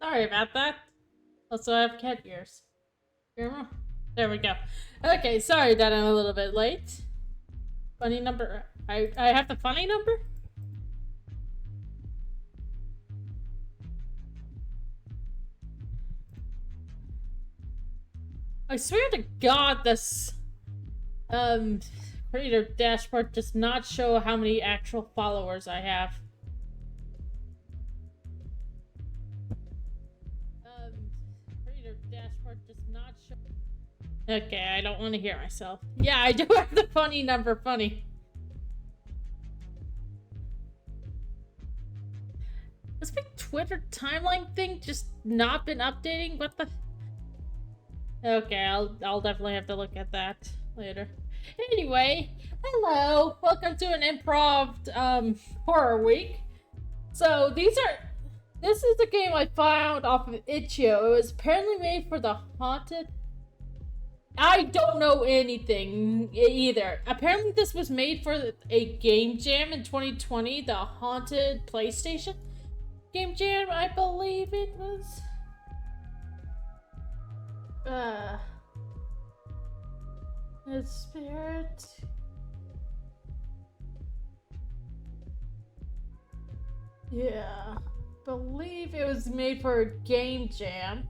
Sorry about that. Also, I have cat ears. There we go. Okay, sorry that I'm a little bit late. Funny number. I have the funny number? I swear to God, this creator dashboard does not show how many actual followers I have. Creator dashboard does not show. Okay, I don't want to hear myself. Yeah, I do have the funny number. Funny. This big Twitter timeline thing just not been updating. What the? Okay, I'll definitely have to look at that later. Anyway, hello, welcome to an improv horror week. So this is a game I found off of itch.io. It was apparently made for the haunted. I don't know anything either. Apparently this was made for a game jam in 2020, the haunted PlayStation game jam, I believe it was. The spirit. Yeah, believe it was made for a game jam.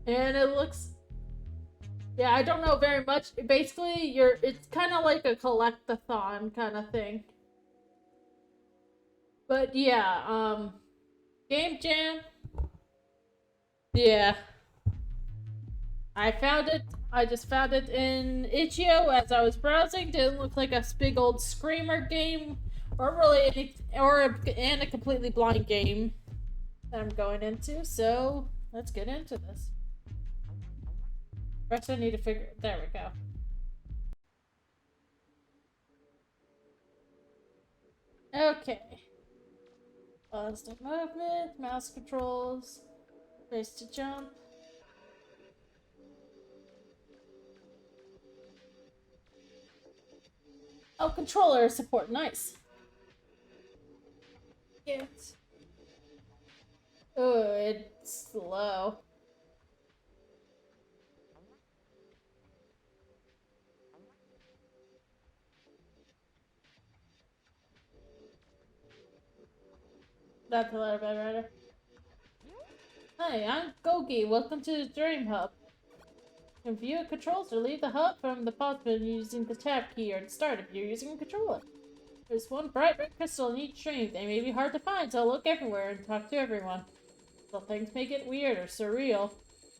And it looks, yeah, I don't know very much. Basically, it's kind of like a collect-a-thon kind of thing. But yeah, game jam. Yeah. I found it. I just found it in itch.io as I was browsing. Didn't look like a big old screamer game, or really and a completely blind game that I'm going into. So let's get into this. First, I need to figure. There we go. Okay. Constant movement, mouse controls, space to jump. Oh, controller support, nice. Yes. Oh, it's slow. That's a little bit better. Hi, I'm Gogi. Welcome to the Dream Hub. You can view controls or leave the hub from the pause menu using the tab key or the start if you're using a controller. There's one bright red crystal in each stream. They may be hard to find, so look everywhere and talk to everyone. Some things make it weird or surreal.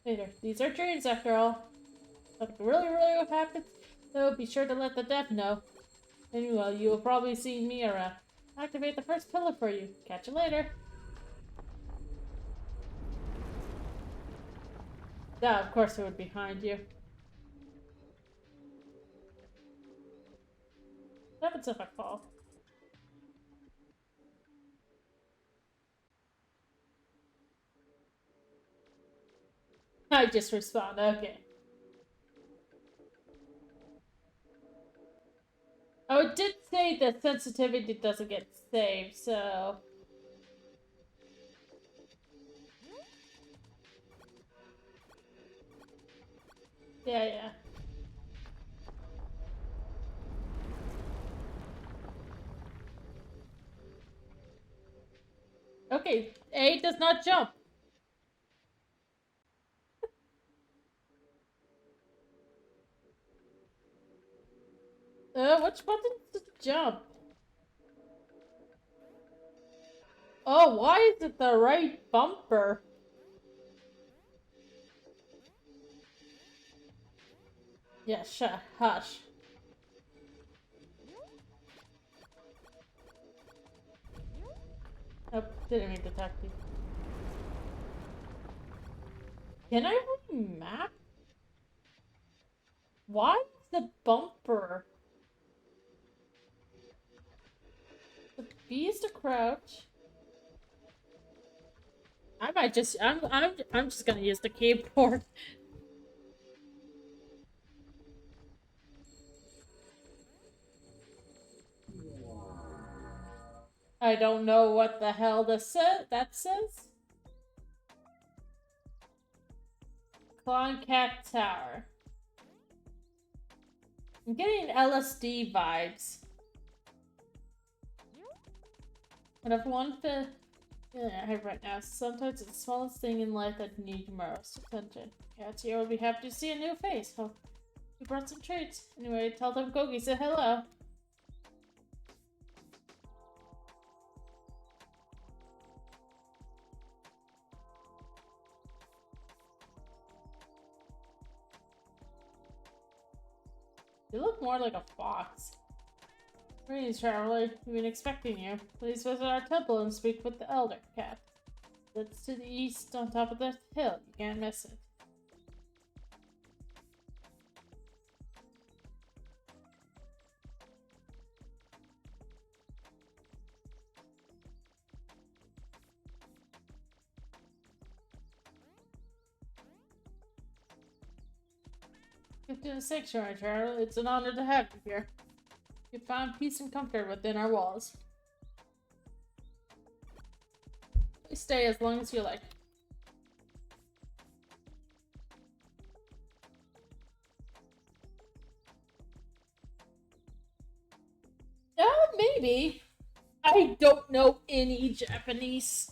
Later, these are dreams after all. Something really what happens, so be sure to let the deaf know. Anyway, you will probably see me around. Activate the first pillar for you. Catch you later. Yeah, of course it would be behind you. What happens if I fall? I just respawned, okay. Oh, it did say that sensitivity doesn't get saved, so... Yeah. Okay, A does not jump. Which button to jump? Oh, why is it the right bumper? Yeah, hush. Oh, didn't mean to talk to you. Can I remap? Why is the bumper? The B is to crouch. I might just I'm just gonna use the keyboard. I don't know what the hell that says. Clown Cat Tower. I'm getting LSD vibes. But I've wanted to right now. Sometimes it's the smallest thing in life that needs most attention. Cats here will be happy to see a new face. Oh, we brought some treats. Anyway, tell them Kogi said hello. You look more like a fox. Greetings, traveler. We've been expecting you. Please visit our temple and speak with the Elder Cat. It's to the east on top of the hill. You can't miss it. Get to the sanctuary, traveler. It's an honor to have you here. You found peace and comfort within our walls. Please stay as long as you like. Maybe. I don't know any Japanese.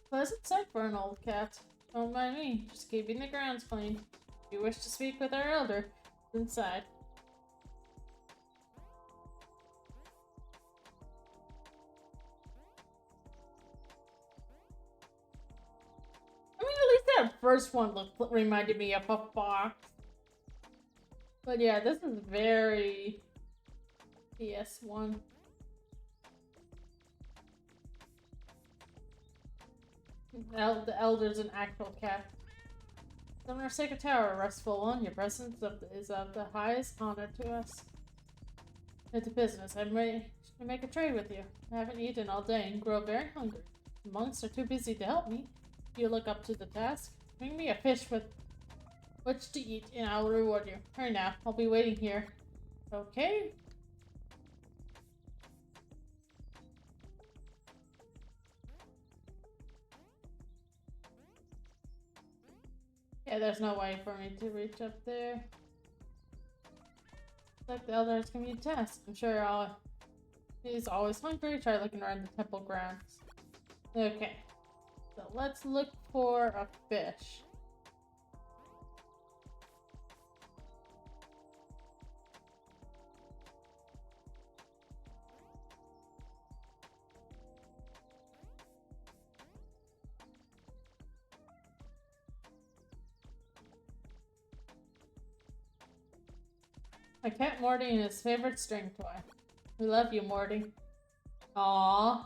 Pleasant sight for an old cat. Don't mind me, just keeping the grounds clean. If you wish to speak with our elder, inside. I mean, at least that first one reminded me of a fox. But yeah, this is very PS1. The Elder's an actual cat. Summoner Sacred Tower, restful one. Your presence is of the highest honor to us. It's a business. I'm ready to make a trade with you. I haven't eaten all day and grow very hungry. The monks are too busy to help me. If you look up to the task, bring me a fish with which to eat, and I'll reward you. Hurry now. I'll be waiting here. Okay. Yeah, there's no way for me to reach up there. Like the elders can be a test. I'm sure he's always hungry. Try looking around the temple grounds. Okay. So let's look for a fish. My cat Morty and his favorite string toy. We love you, Morty. Aww.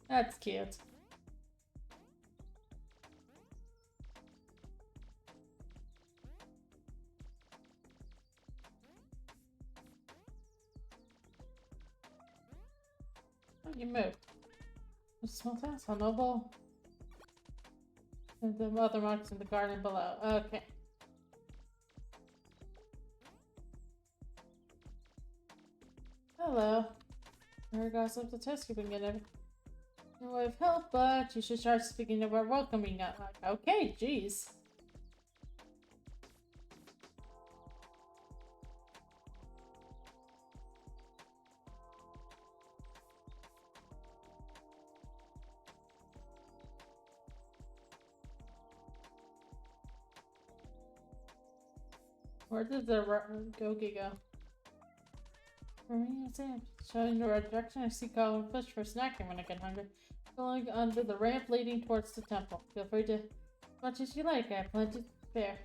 That's cute. Oh, you moved. A small house on noble. And the other marks in the garden below. Okay. Hello. There goes up the test you've been getting. No way of help, but you should start speaking of our welcoming. Okay, jeez. Where did the Gogi go? For me, it's it. Showing the right direction, I see common fish for snacking when I get hungry. Going under the ramp leading towards the temple. Feel free to as much as you like. I have plenty to spare.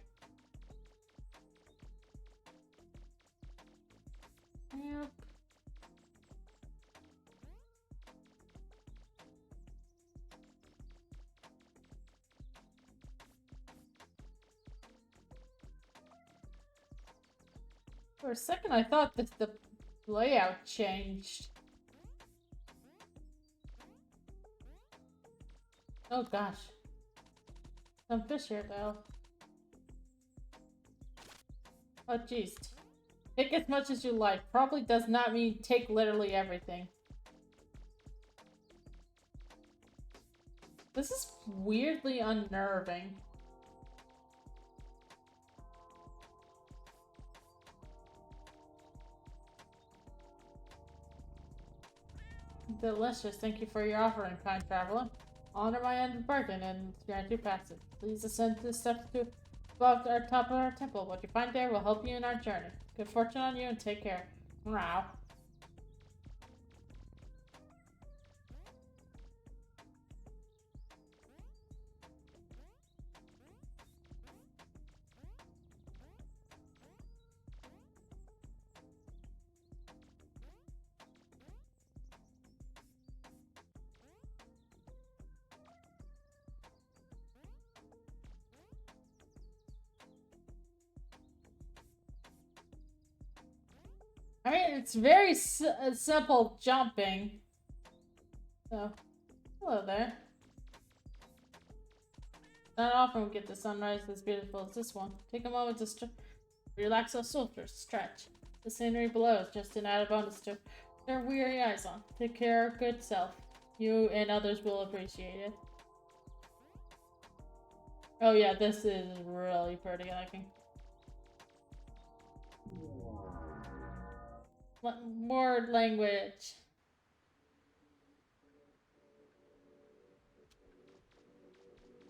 Yep. For a second, I thought that the layout changed. Oh gosh. Some fish here though. Oh jeez. Take as much as you like. Probably does not mean take literally everything. This is weirdly unnerving. Delicious. Thank you for your offering, kind traveler. Honor my end of bargain and grant you passage. Please ascend the steps to above our top of our temple. What you find there will help you in our journey. Good fortune on you and take care. Wow. I mean, it's very simple jumping. So, hello there. Not often we get the sunrise as beautiful as this one. Take a moment to relax our shoulders, stretch. The scenery below is just an added bonus to their weary eyes on. Take care of good self. You and others will appreciate it. Oh yeah, this is really pretty looking. More language.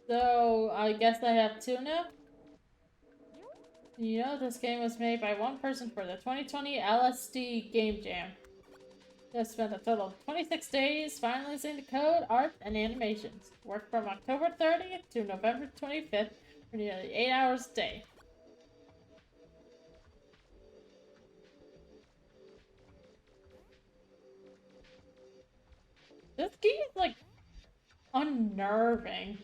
So, I guess I have two now? You know, this game was made by one person for the 2020 LSD Game Jam. They spent a total of 26 days finalizing the code, art, and animations. Worked from October 30th to November 25th for nearly 8 hours a day. This game is, like, unnerving.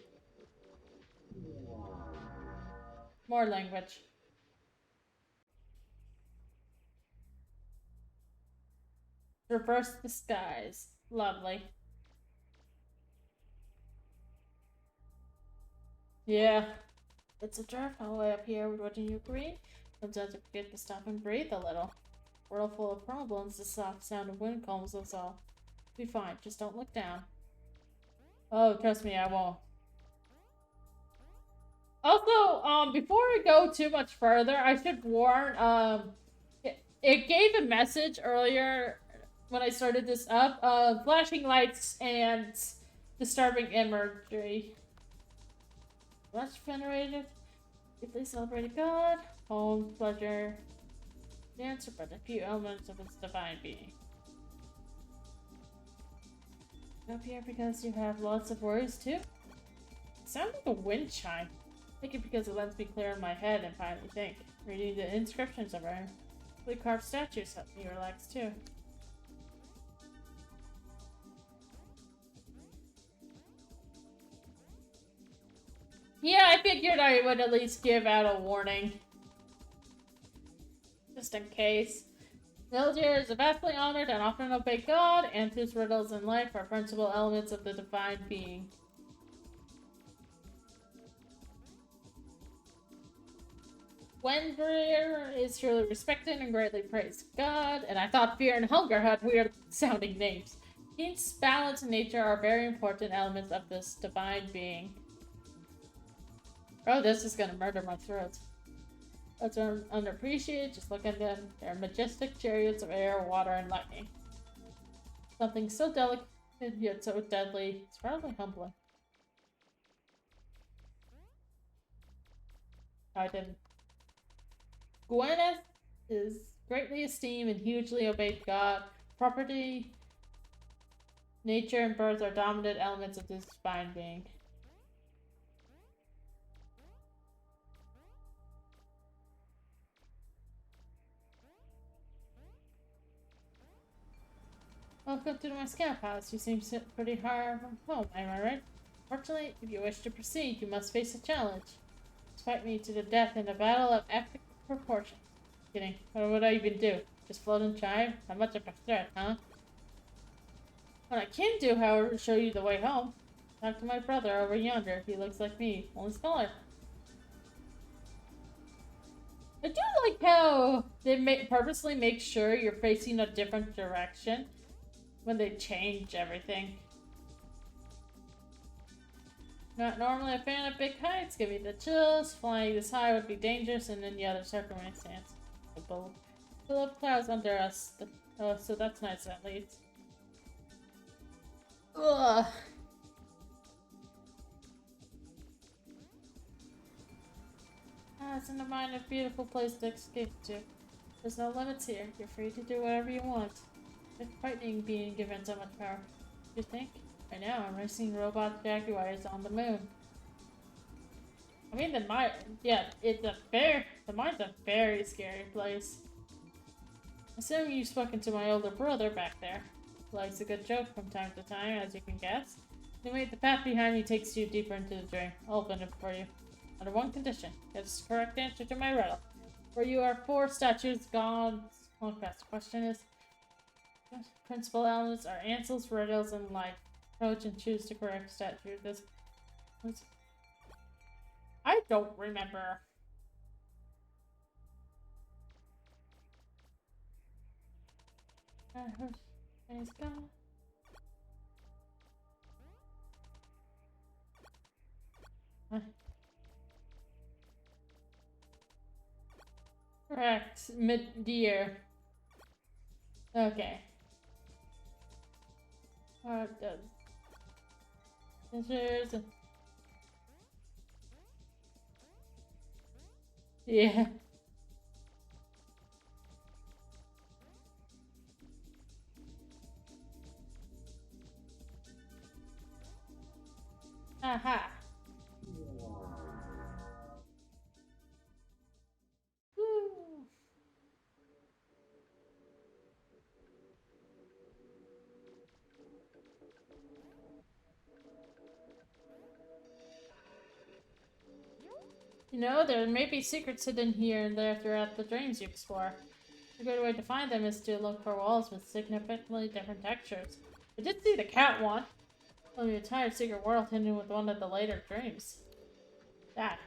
More language. Reverse disguise. Lovely. Yeah. It's a drive all the way up here, wouldn't you agree? Sometimes I forget to stop and breathe a little. World full of problems, the soft sound of wind calms us all. Be fine, just don't look down. Oh, trust me, I won't. Also, before I go too much further, I should warn, it gave a message earlier when I started this up, flashing lights and disturbing imagery. Much venerated, deeply celebrated God, home, pleasure, dance, but a few elements of its divine being. Up here because you have lots of worries too? It sounds like a wind chime. I think it because it lets me clear in my head and finally think. Reading the inscriptions of our carved statues help me relax too. Yeah, I figured I would at least give out a warning. Just in case. Villagers are vastly honored and often obey God, and whose riddles in life are principal elements of the divine being. Wenbreer is truly respected and greatly praised God, and I thought fear and hunger had weird sounding names. Peace, balance, and nature are very important elements of this divine being. Oh, this is gonna murder my throat. That's underappreciated. Just look at them. They're majestic chariots of air, water, and lightning. Something so delicate yet so deadly. It's probably humbling. I didn't. Gwyneth is greatly esteemed and hugely obeyed God. Property, nature, and birth are dominant elements of this divine being. Welcome to my scout house. You seem pretty far from home, am I right? Fortunately, if you wish to proceed, you must face a challenge. Fight me to the death in a battle of epic proportions. Kidding. What would I even do? Just float and chime? Not much of a threat, huh? What I can do, however, is show you the way home. Talk to my brother over yonder. He looks like me, only smaller. I do like how they purposely make sure you're facing a different direction when they change everything. Not normally a fan of big heights, give me the chills. Flying this high would be dangerous in any other circumstance. Full of clouds under us. Oh, so that's nice at least. Ugh. Isn't a mind a beautiful place to escape to? There's no limits here. You're free to do whatever you want. It's frightening being given so much power. You think? Right now, I'm racing robot jaguars on the moon. I mean, the mine's a very scary place. Assuming you've spoken to my older brother back there. Likes a good joke from time to time, as you can guess. Anyway, the path behind you takes you deeper into the dream. I'll open it for you. Under one condition. It's the correct answer to my riddle. Where you are 4 statues, gods. Long past. The question is, principal elements are answers, riddles, and life. Approach and choose the correct statue. I don't remember. He's gone. Correct. Mid-year. Okay. Scissors. Yeah. Aha. Woo. You know, there may be secrets hidden here and there throughout the dreams you explore. A good way to find them is to look for walls with significantly different textures. I did see the cat one. Well, the entire secret world hidden with one of the later dreams. That.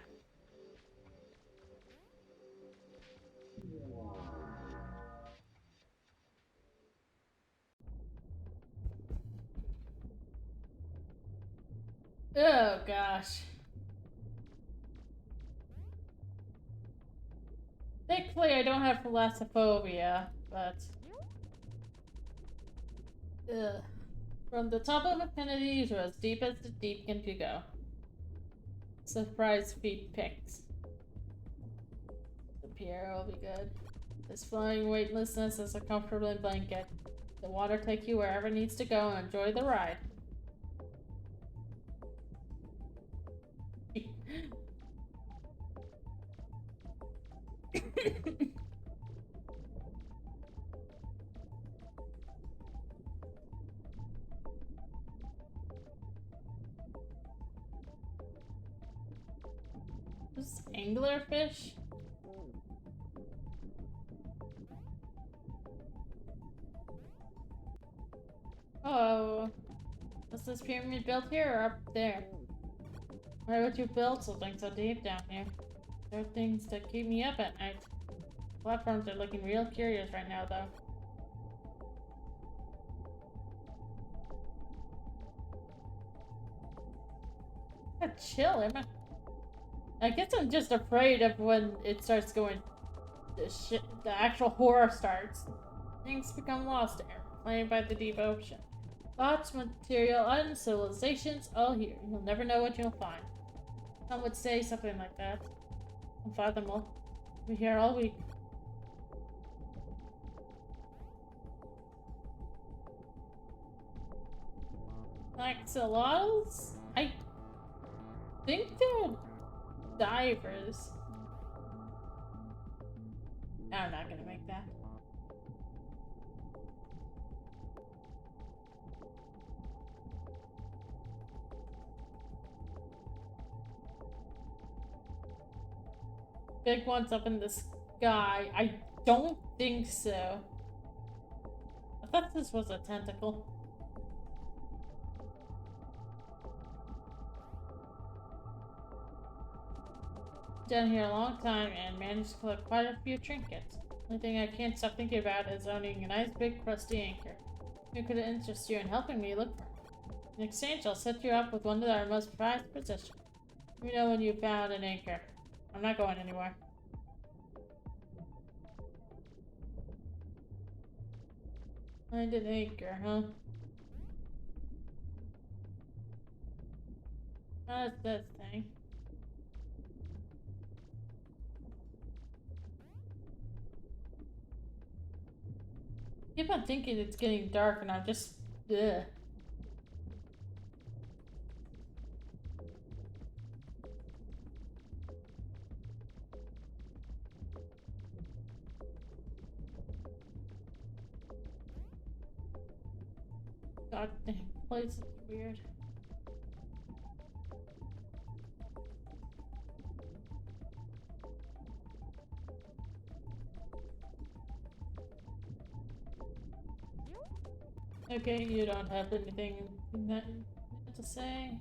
Oh gosh. Thankfully, I don't have thalassophobia, but... Ugh. From the top of infinity to as the deep can go. Surprise feet pics. The pier will be good. This flowing weightlessness is a comfortable blanket. The water take you wherever it needs to go and enjoy the ride. This anglerfish? Oh, was this pyramid built here or up there? Why would you build something so deep down here? There are things that keep me up at night. Platforms are looking real curious right now, though. Chill, am I guess I'm just afraid of when it starts going. The actual horror starts. Things become lost there, claimed by the deep ocean. Thoughts, material, and civilizations, all here. You'll never know what you'll find. Some would say something like that. Unfathomable. We're here all week. Axolotls? I think they're divers. I'm not gonna make that. Big ones up in the sky. I don't think so. I thought this was a tentacle. Down here a long time and managed to collect quite a few trinkets. Only thing I can't stop thinking about is owning a nice big crusty anchor. Who could interest you in helping me look for it? In exchange, I'll set you up with one of our most prized possessions. Let me know when you've found an anchor. I'm not going anywhere. Find an anchor, huh? That's this thing. I keep on thinking it's getting dark and I'm just... ugh. God dang, place is weird. Okay, you don't have anything to say.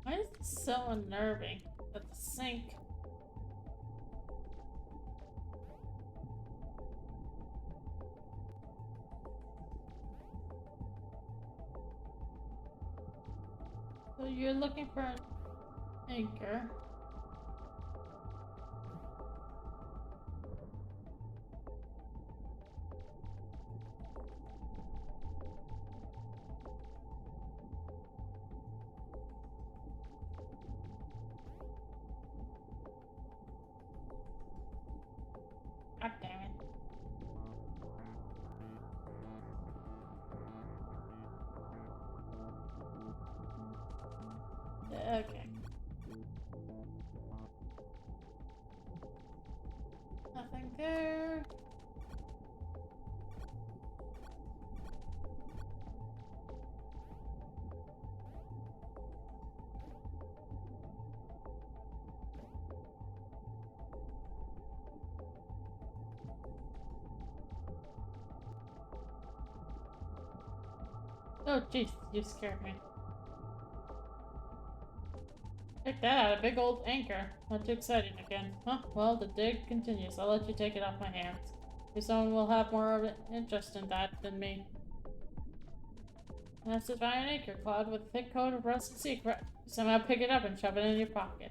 Why is this so unnerving? At the sink. So you're looking for an anchor. God damn it. Okay. Nothing there. Oh jeez, you scared me. Check that out, a big old anchor. Not too exciting again. Huh, well, the dig continues. I'll let you take it off my hands. Maybe someone will have more of an interest in that than me. That's to find an anchor cloud with a thick coat of rusted secret. Somehow pick it up and shove it in your pocket.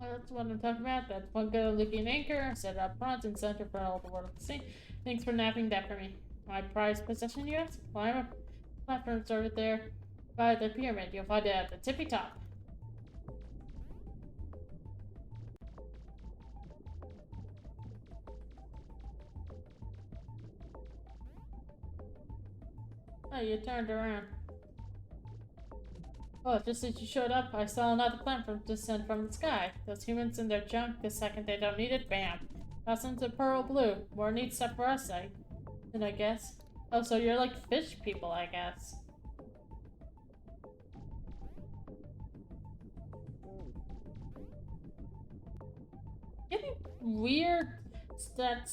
That's what I'm talking about. That's one good looking anchor. Set it up front and center for all the world to see. Thanks for napping that for me. My prized possession, you ask? Climb a platform over there by the pyramid. You'll find it at the tippy top. Oh, you turned around. Oh, just as you showed up, I saw another platform descend from the sky. Those humans and their junk, the second they don't need it, bam. Toss into pearl blue. More neat stuff for us, I guess. Oh, so you're like fish people, I guess. Getting weird that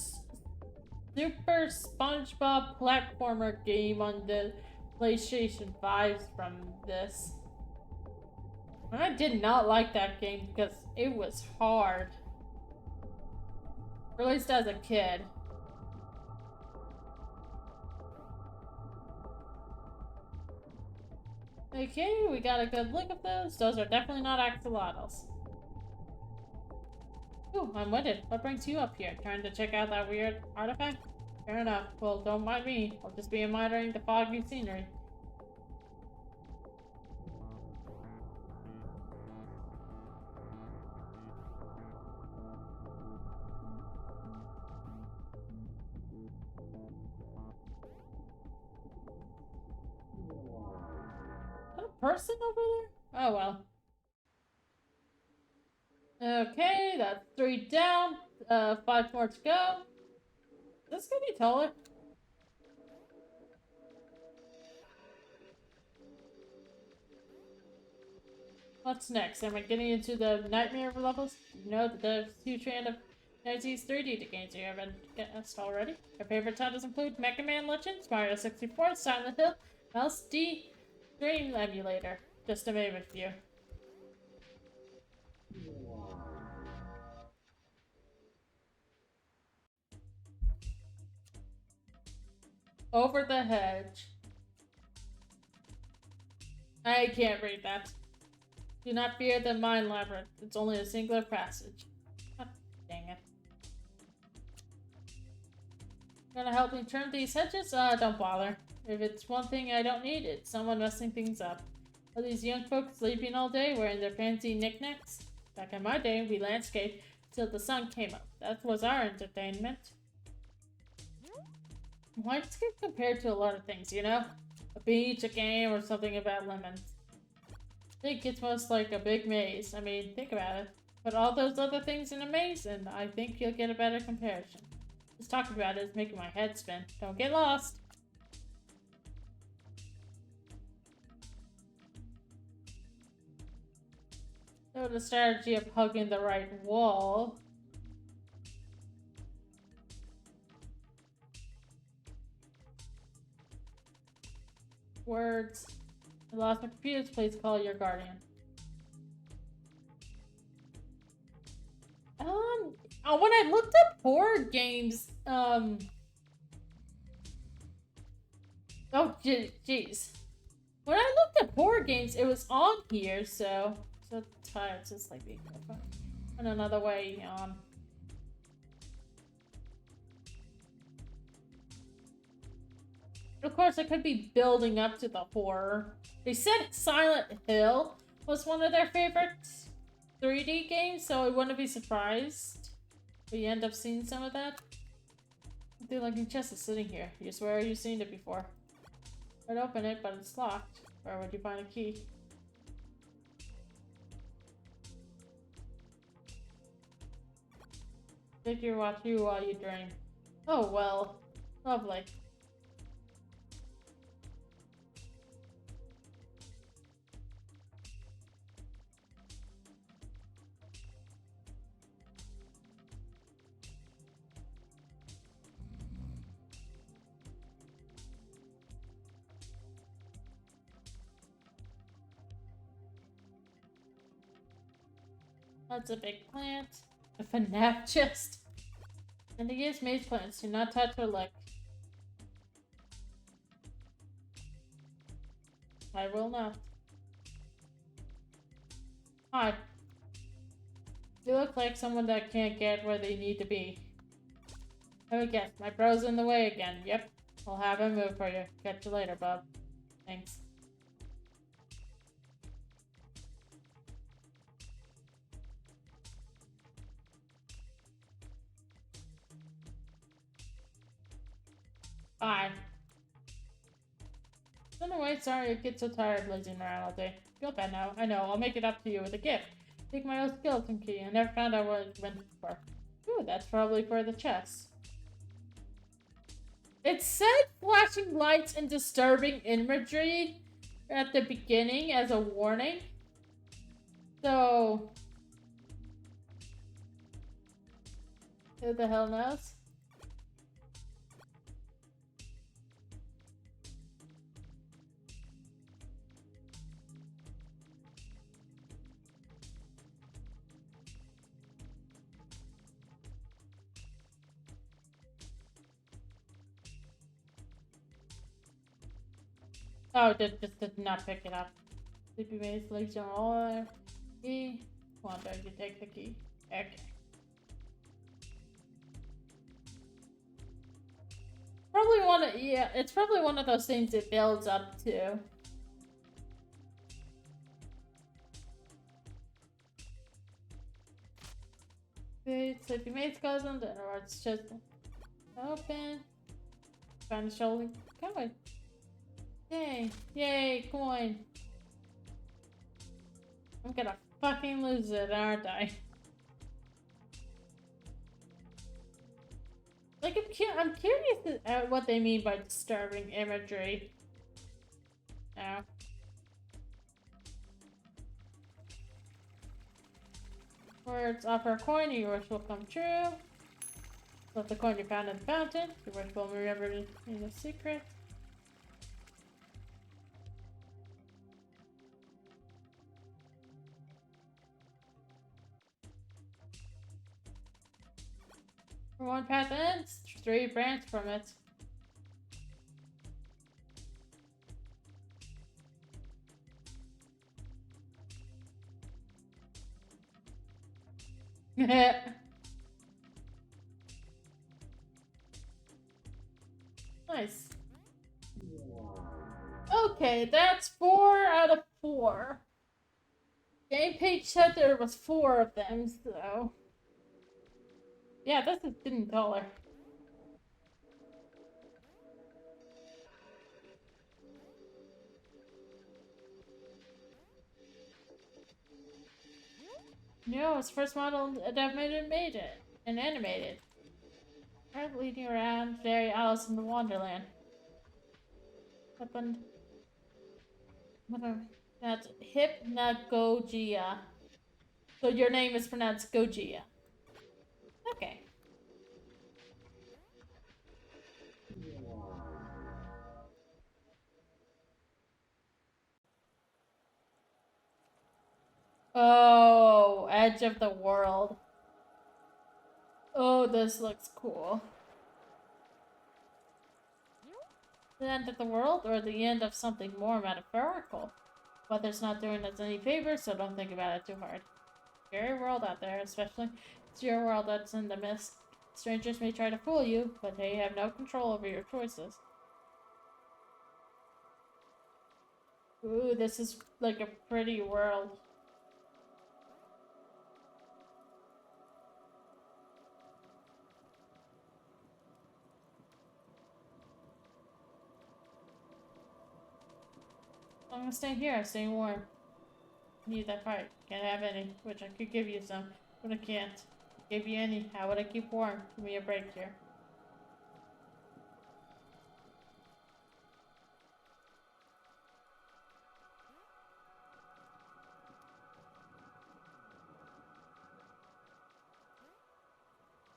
Super SpongeBob platformer game on the PlayStation 5 from this. And I did not like that game because it was hard. Released as a kid. Okay, we got a good look at those. Those are definitely not axolotls. Ooh, I'm winded. What brings you up here? Trying to check out that weird artifact? Fair enough. Well, don't mind me. I'll just be admiring the foggy scenery. person over there? Oh well. Okay, that's 3 down. 5 more to go. This gonna be taller. What's next? Am I getting into the nightmare levels? You know that there's a huge fan of 90s 3D games you haven't guessed already. Our favorite titles include Mega Man Legends, Mario 64, Silent Hill, Mouse D, Dream Emulator, just to name a few. Over the hedge. I can't read that. Do not fear the Mind Labyrinth. It's only a singular passage. Oh, dang it. Gonna help me trim these hedges? Don't bother. If it's one thing I don't need, it's someone messing things up. Are these young folks sleeping all day, wearing their fancy knickknacks? Back in my day, we landscaped till the sun came up. That was our entertainment. Landscape compared to a lot of things, you know? A beach, a game, or something about lemons. I think it's most like a big maze. I mean, think about it. Put all those other things in a maze, and I think you'll get a better comparison. Just talking about it is making my head spin. Don't get lost. So the strategy of hugging the right wall. Words. I lost my computer. Please call your guardian. When I looked up horror games, oh, jeez. When I looked up horror games, it was on here, so tired, so sleepy. And another way, Of course, I could be building up to the horror. They said Silent Hill was one of their favorite 3D games, so I wouldn't be surprised if we end up seeing some of that. The lucky chest is sitting here. You swear you've seen it before. I'd open it, but it's locked. Where would you find a key? Figure watch you while you dream. Oh well. Lovely. That's a big plant. A FNAF chest. And he gives maze plants. Do not touch or lick. I will not. Hi. You look like someone that can't get where they need to be. Let me guess. My bro's in the way again. Yep. I'll have him move for you. Catch you later, bub. Thanks. Bye. Anyway, sorry I get so tired lazing around all day. Feel bad now. I know. I'll make it up to you with a gift. Take my old skeleton key. I never found out what it went for. Ooh, that's probably for the chest. It said flashing lights and disturbing imagery at the beginning as a warning. So... who the hell knows? Oh, just did not pick it up. Sleepy maze, leaves your all key. Come on, did you take the key? Okay. Probably one of, yeah, it's probably one of those things it builds up to. Sleepy maze goes on, or it's just open. Find the shoulder. Come on. Yay! Yay! Coin! I'm gonna fucking lose it, aren't I? Like, I'm curious at what they mean by disturbing imagery. Yeah. Words offer a coin, your wish will come true. Let the coin you found in the fountain. Your wish will be remembered in a secret. Where one path ends, 3 branch from it. Nice. Okay, that's 4 out of 4. Game page said there was 4 of them, so... Yeah, this is getting taller. No, it's first model that made it. And animated. Her leading around Fairy Alice in the Wonderland. Happened. That's Hypnagogia. So your name is pronounced Gogia. Okay. Oh, Edge of the World. Oh, this looks cool. The end of the world or the end of something more metaphorical? Weather's not doing us any favors, so don't think about it too hard. Scary world out there, especially it's your world that's in the mist. Strangers may try to fool you, but they have no control over your choices. Ooh, this is like a pretty world. I'm gonna stay here, stay warm. Need that part. Can't have any, which I could give you some, but I can't. Give you any. How would I keep warm? Give me a break here.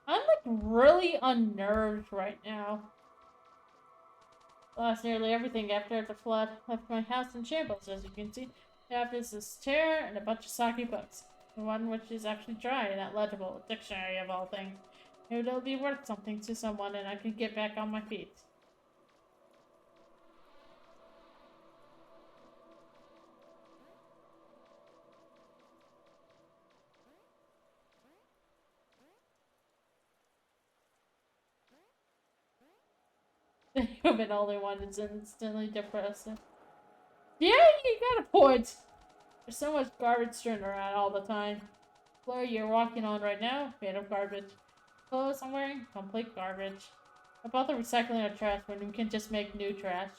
I'm like really unnerved right now. Lost nearly everything after the flood. Left my house in shambles, as you can see. After this chair and a bunch of soggy books. The one which is actually dry and not legible. A dictionary of all things. Maybe it'll be worth something to someone and I can get back on my feet. You've been the only one that's instantly depressed. Yeah, you got a point. There's so much garbage strewn around all the time. The floor you're walking on right now, made of garbage. Clothes I'm wearing, complete garbage. I bought the recycling of trash when we can just make new trash.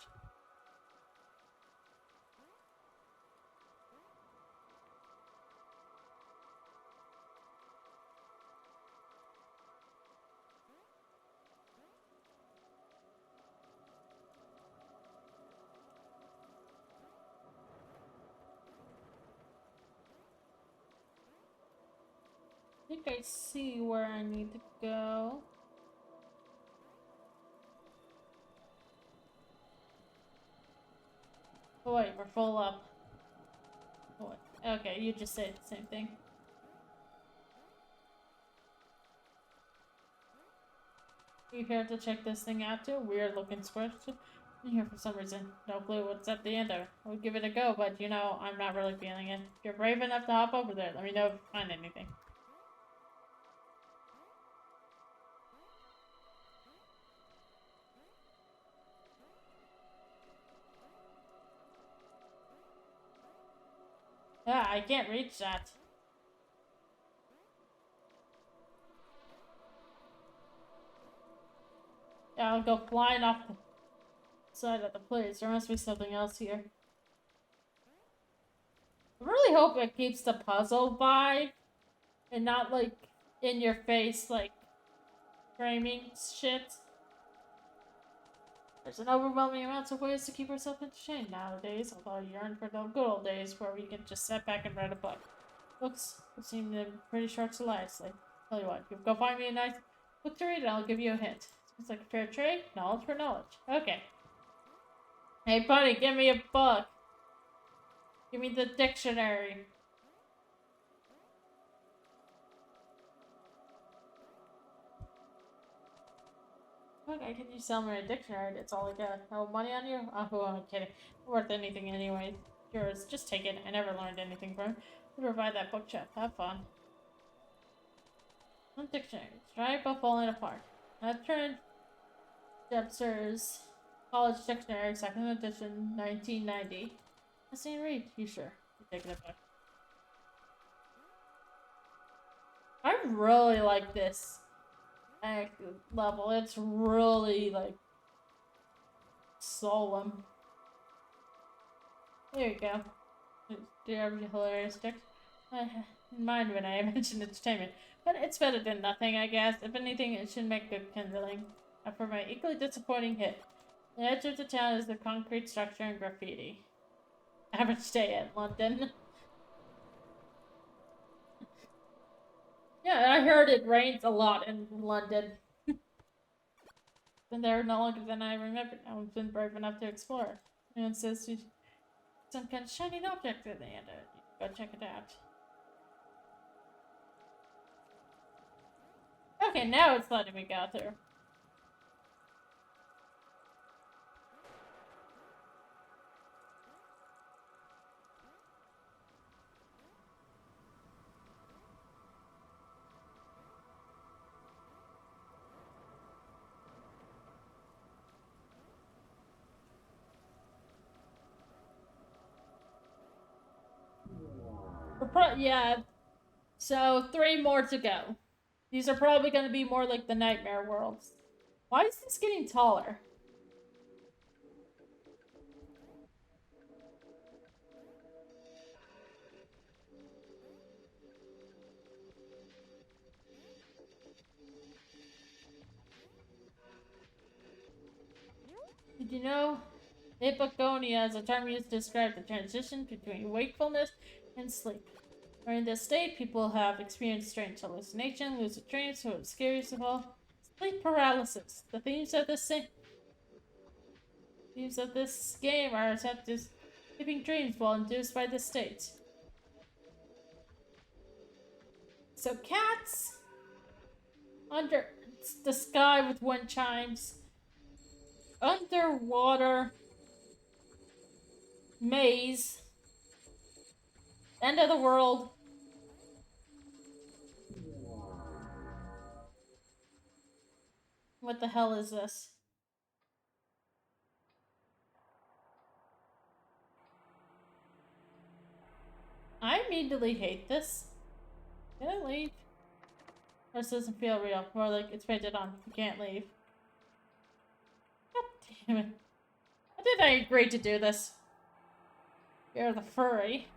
I think I see where I need to go. Oh wait, we're full up. Oh, wait. Okay, you just said the same thing. You here to check this thing out too? Weird looking squish. I'm here for some reason. No clue what's at the end of it. We'll give it a go, but you know, I'm not really feeling it. If you're brave enough to hop over there, let me know if you find anything. Ah, I can't reach that. Yeah, I'll go flying off the side of the place. There must be something else here. I really hope it keeps the puzzle vibe and not like in your face, like framing shit. There's an overwhelming amount of ways to keep ourselves entertained nowadays, although I yearn for the good old days where we can just sit back and read a book. Books would seem to be pretty short to life, so tell you what, you go find me a nice book to read and I'll give you a hint. It's like a fair trade, knowledge for knowledge. Okay. Hey buddy, give me a book. Give me the dictionary. Okay, can you sell me a dictionary? It's all I got. No money on you? Oh, I'm kidding. Worth anything anyway. Yours. Just take it. I never learned anything from it. We'll provide that book chap. Have fun. One dictionary. Try about falling apart. Veteran Debster's College Dictionary, 2nd edition, 1990. I seen read. You sure? You're taking it back. I really like this level. It's really like solemn. There you go. Do you have a hilarious stick? I mind when I mention entertainment, but it's better than nothing, I guess. If anything, it should make good kindling. For my equally disappointing hit, the edge of the town is the concrete structure and graffiti. Average day in London. Yeah, I heard it rains a lot in London. Been there no longer than I remember. I haven't been brave enough to explore. And says some kind of shining object at the end of it. Go check it out. Okay, now it's letting me go through. Yeah, so 3 more to go. These are probably going to be more like the nightmare worlds. Why is this getting taller? Did you know hypnagogia is a term used to describe the transition between wakefulness and sleep? During this state, people have experienced strange hallucination, lucid dreams, so it's scariest of all, sleep paralysis. The themes of this game are set to sleeping dreams while induced by this state. So cats under the sky with wind chimes, underwater maze, end of the world. What the hell is this? I immediately hate this. Can I leave? Or this doesn't feel real. More like it's painted on. You can't leave. God damn it. Why did I agree to do this? You're the furry.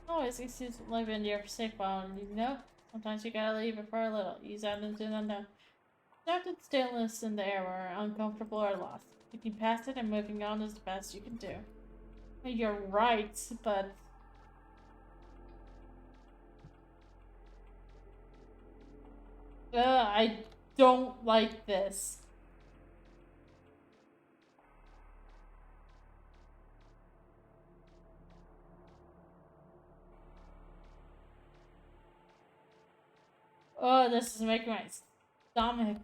Always excuse to live in your safe zone, you know? Sometimes you gotta leave it for a little. Ease out into the unknown. Adapted stillness in the air where uncomfortable or lost. Looking past it and moving on is the best you can do. You're right, but... I don't like this. Oh, this is making my stomach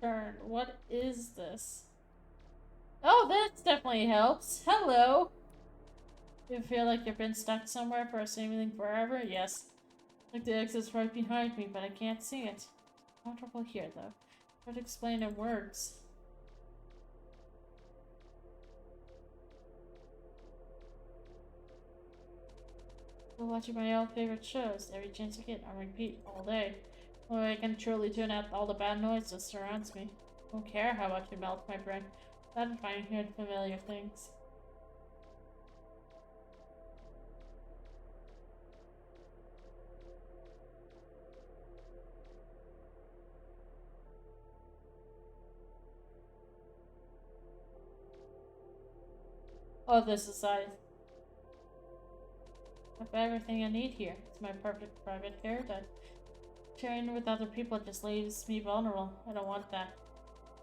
turn. What is this? Oh, that definitely helps. Hello. You feel like you've been stuck somewhere for seemingly forever? Yes. Like the exit's right behind me, but I can't see it. It's comfortable here, though. Hard to explain in words. Still watching my old favorite shows. Every chance I get, I repeat all day. Only I can truly tune out all the bad noise that surrounds me. I don't care how much it melts my brain. Satisfying hearing familiar things. Oh, this is I have everything I need here. It's my perfect private paradise. Sharing with other people just leaves me vulnerable. I don't want that.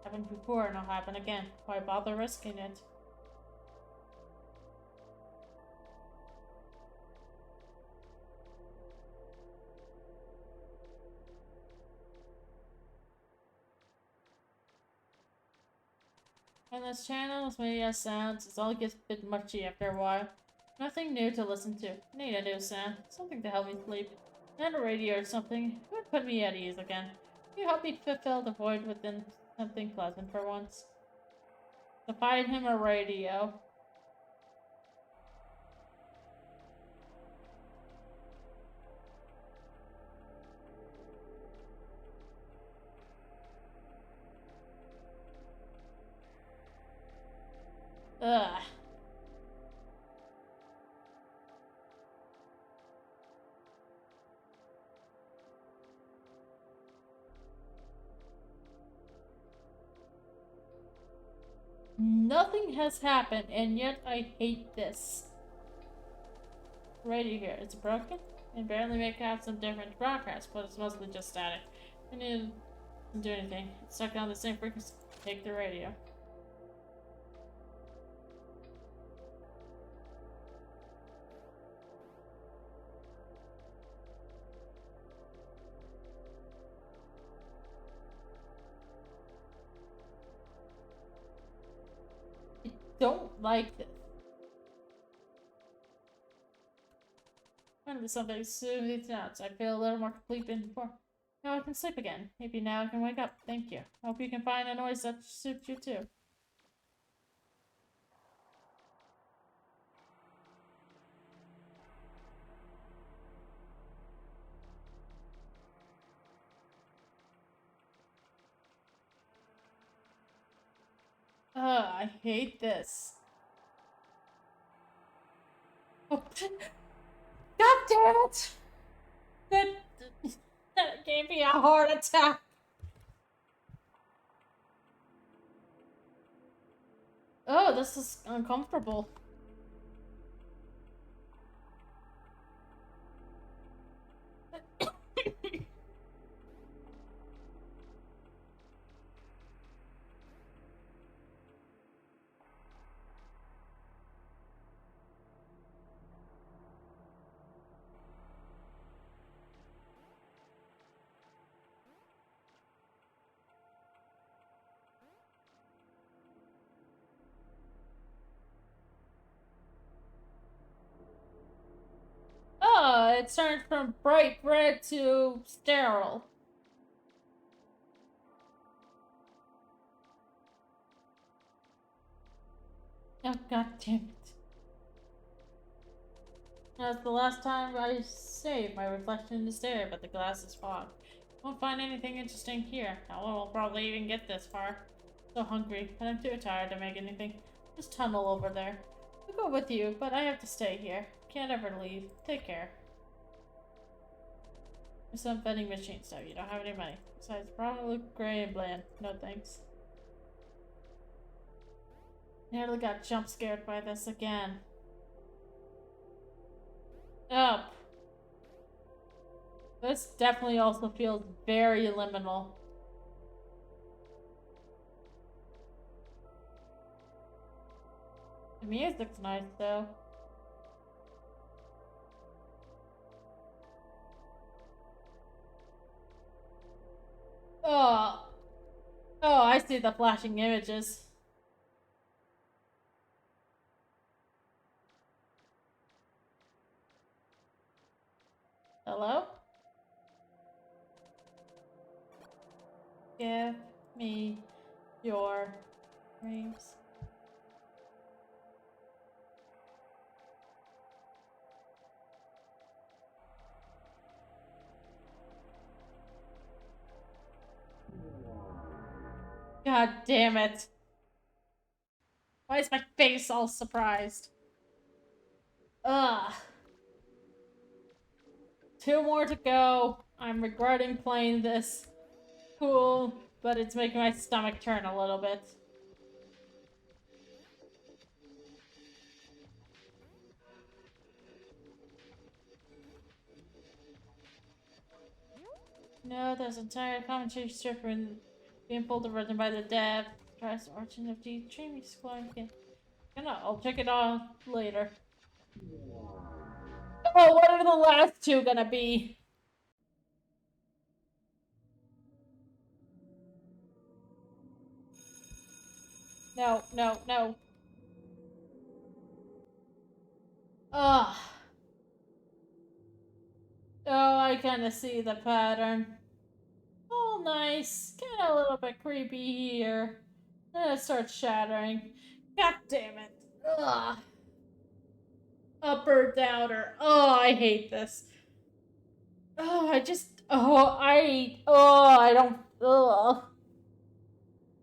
Happened before and it'll happen again. Why bother risking it? Endless channels, media sounds, it all gets a bit muchy after a while. Nothing new to listen to. Need a new sound. Something to help me sleep. Not a radio or something. It would put me at ease again. Can you help me fulfill the void within something pleasant for once? To find him a radio. Ugh. Nothing has happened, and yet I hate this. Radio here. It's broken? It barely make out some different broadcasts, but it's mostly just static. I didn't do anything. It's stuck on the same frequency. Take the radio. I don't like this. Finally, something soothes out, so I feel a little more complete than before. Now I can sleep again. Maybe now I can wake up. Thank you. I hope you can find a noise that suits you too. I hate this. Oh, God damn it! That gave me a heart attack. Oh, this is uncomfortable. Oh, it turned from bright red to sterile. Oh, God damn it. That's the last time I saved my reflection in the stair, but the glass is fogged. Won't find anything interesting here. No one will probably even get this far. So hungry, but I'm too tired to make anything. Just tunnel over there. I'll go with you, but I have to stay here. Can't ever leave. Take care. There's some vending machine stuff. You don't have any money. Besides, probably look gray and bland. No thanks. Nearly got jump scared by this again. Up. This definitely also feels very liminal. The music's nice though. Oh. Oh, I see the flashing images. Hello? Give me your dreams. God damn it. Why is my face all surprised? Ugh. 2 more to go. I'm regretting playing this. Cool, but it's making my stomach turn a little bit. No, there's entire commentary strip being pulled and written by the dev. Tries the origin of the dream exploring again. I'll check it out later. Oh, what are the last two gonna be? No, no, no. Ugh. Oh, I kinda see the pattern. Oh, nice. Kinda a little bit creepy here. Then it starts shattering. God damn it. Ugh. Upper downer. Oh, I hate this. Oh, I don't,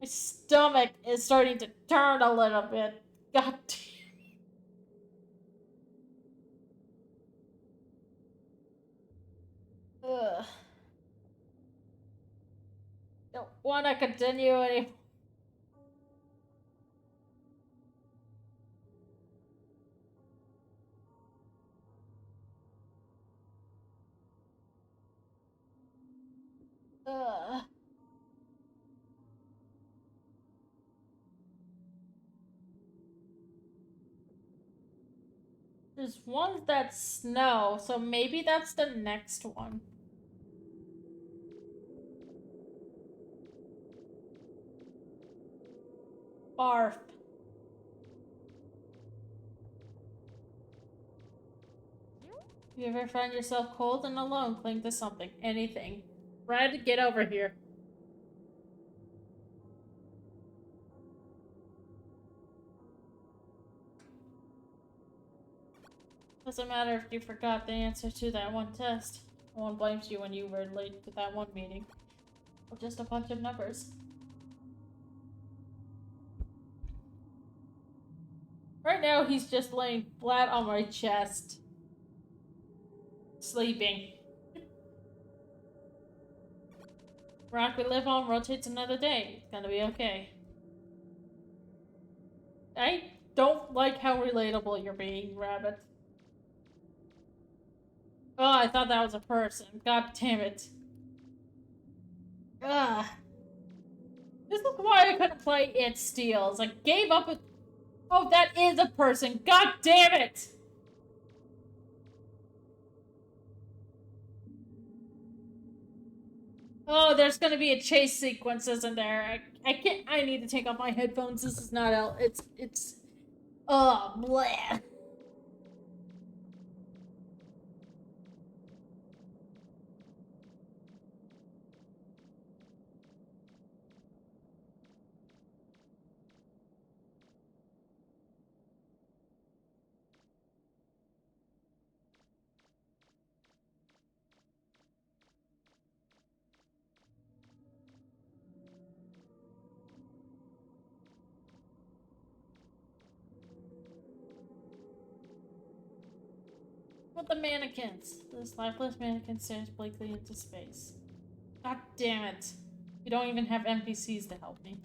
my stomach is starting to turn a little bit. God damn. Ugh. Don't want to continue anymore. Ugh. There's one that's snow, so maybe that's the next one. Barf. You ever find yourself cold and alone, cling to something, anything. Red, get over here. Doesn't matter if you forgot the answer to that one test. No one blames you when you were late to that one meeting. Or just a bunch of numbers. Right now, he's just laying flat on my chest. Sleeping. Rock we live on rotates another day. It's gonna be okay. I don't like how relatable you're being, Rabbit. Oh, I thought that was a person. God damn it. Ugh. This is why I couldn't play It Steals. I gave up with... Oh, that is a person. God damn it! Oh, there's gonna be a chase sequence, isn't there? I can't... I need to take off my headphones. This is not... It's... Oh, bleh. With the mannequins. This lifeless mannequin stares blankly into space. God damn it. You don't even have NPCs to help me.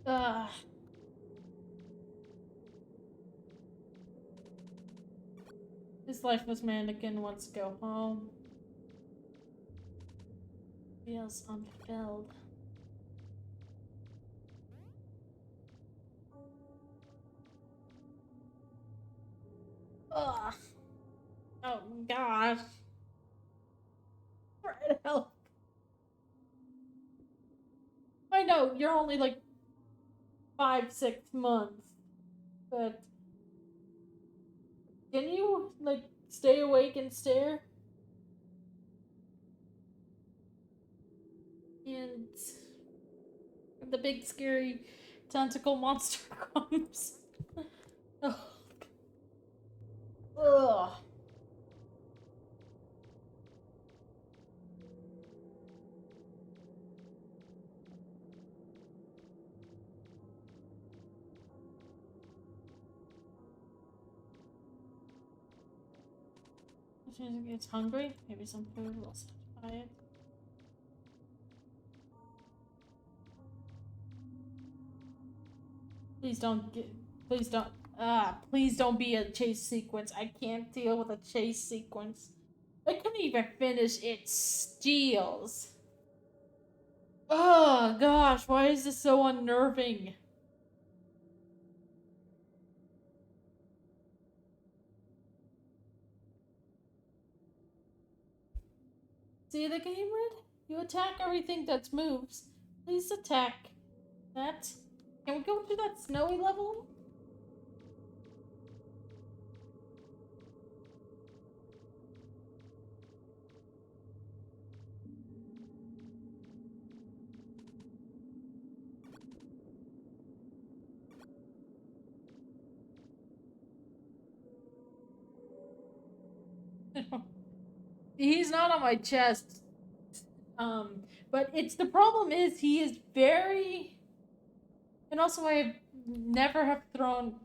Ugh. This lifeless mannequin wants to go home. Feels unfulfilled. Ugh. Oh gosh. Try to help. I know, you're only like 5-6 months. But can you like stay awake and stare? And the big scary tentacle monster comes. Ugh. Ugh. As soon as it gets hungry, maybe some food will satisfy it. Please don't get. Please don't. Please don't be a chase sequence. I can't deal with a chase sequence. I couldn't even finish its steals. Oh gosh, why is this so unnerving? See the game, Red? You attack everything that moves. Please attack that. Can we go to that snowy level? He's not on my chest. But it's the problem is he is very, and also I never have thrown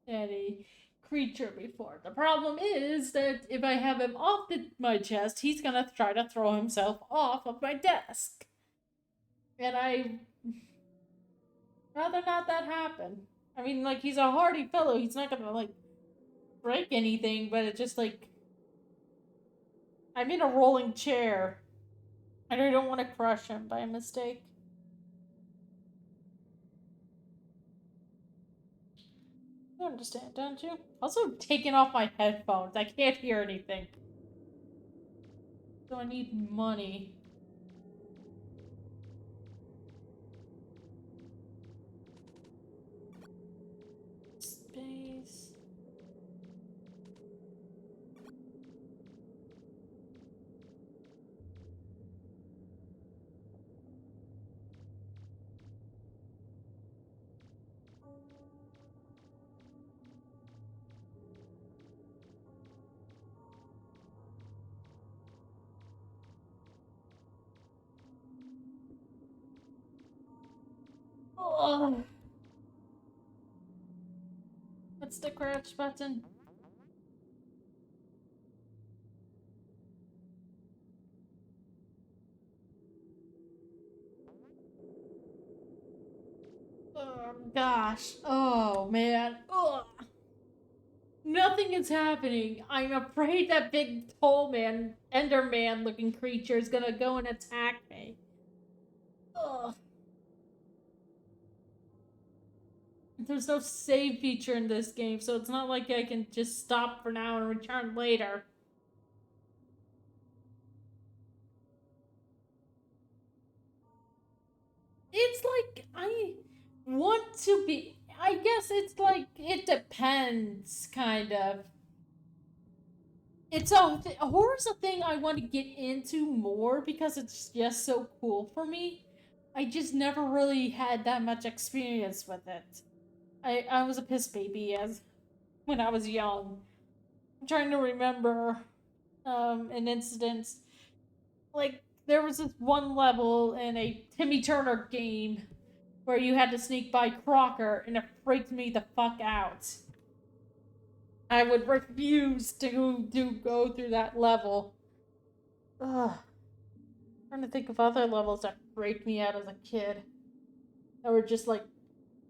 any creature before. The problem is that if I have him off my chest, he's gonna try to throw himself off of my desk, and I rather not that happen. I mean, like he's a hardy fellow. He's not gonna like break anything, but it's just like I'm in a rolling chair. And I don't want to crush him by mistake. You understand, don't you? Also, I'm taking off my headphones. I can't hear anything. So I need money. Space. Oh. What's the crouch button? Oh gosh. Oh man. Ugh. Nothing is happening. I'm afraid that big tall man, Enderman looking creature is gonna go and attack me. Ugh. There's no save feature in this game, so it's not like I can just stop for now and return later. It's like I want to be. I guess it's like it depends, kind of. It's a horror's a thing I want to get into more because it's just so cool for me. I just never really had that much experience with it. I was a piss baby as when I was young. I'm trying to remember an incident. Like there was this one level in a Timmy Turner game where you had to sneak by Crocker, and it freaked me the fuck out. I would refuse to go through that level. Ugh. I'm trying to think of other levels that freaked me out as a kid. That were just like,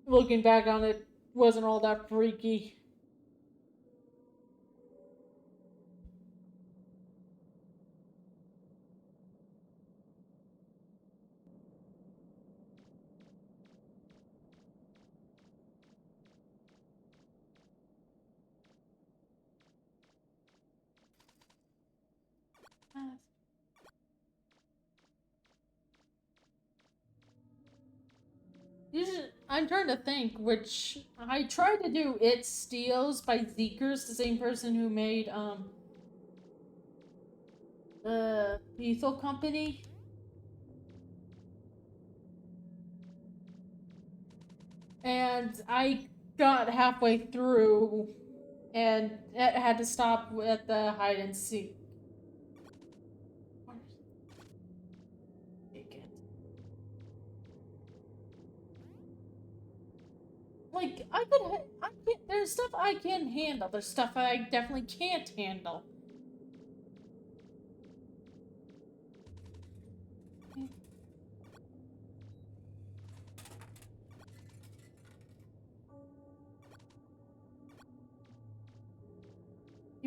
looking back on it, wasn't all that freaky. I'm trying to think, which I tried to do It Steals by Zeekers, the same person who made the Lethal Company. And I got halfway through and had to stop at the hide and seek. Like there's stuff I can handle. There's stuff I definitely can't handle.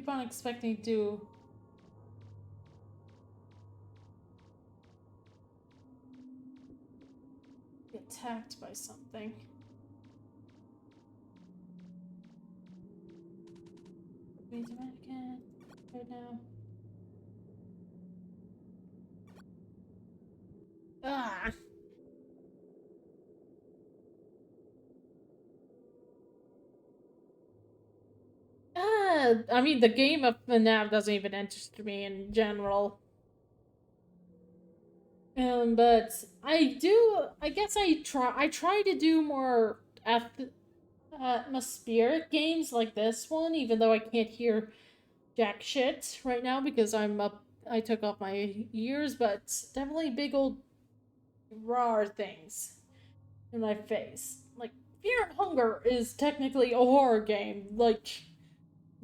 keep on expecting to be attacked by something. Means American right now. Ah! I mean, the game of FNAF doesn't even interest me in general. But I guess I try to do more atmospheric games like this one, even though I can't hear jack shit right now because I took off my ears, but definitely big old raw things in my face. Like, Fear and Hunger is technically a horror game,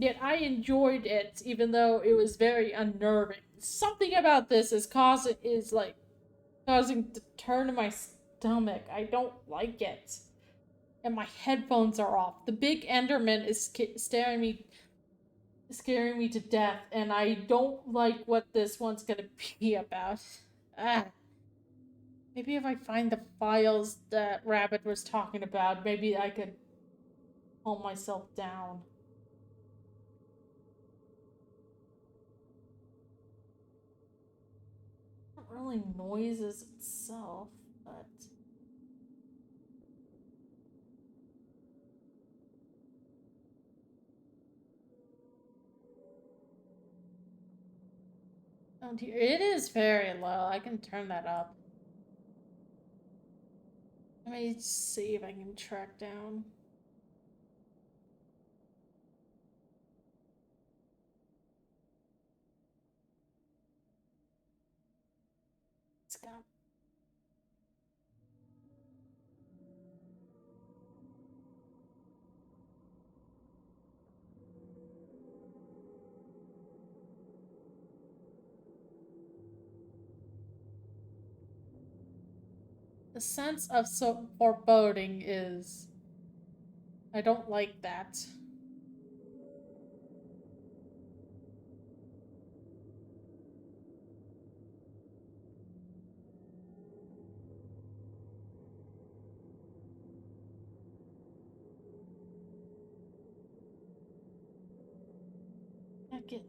yet I enjoyed it even though it was very unnerving. Something about this causing to turn in my stomach. I don't like it. And my headphones are off. The big Enderman is scaring me to death, and I don't like what this one's gonna be about. Ah. Maybe if I find the files that Rabbit was talking about, maybe I could calm myself down. Not really noises itself, but oh dear, it is very low. I can turn that up. Let me see if I can track down. It's gone. The sense of foreboding is. I don't like that. I guess.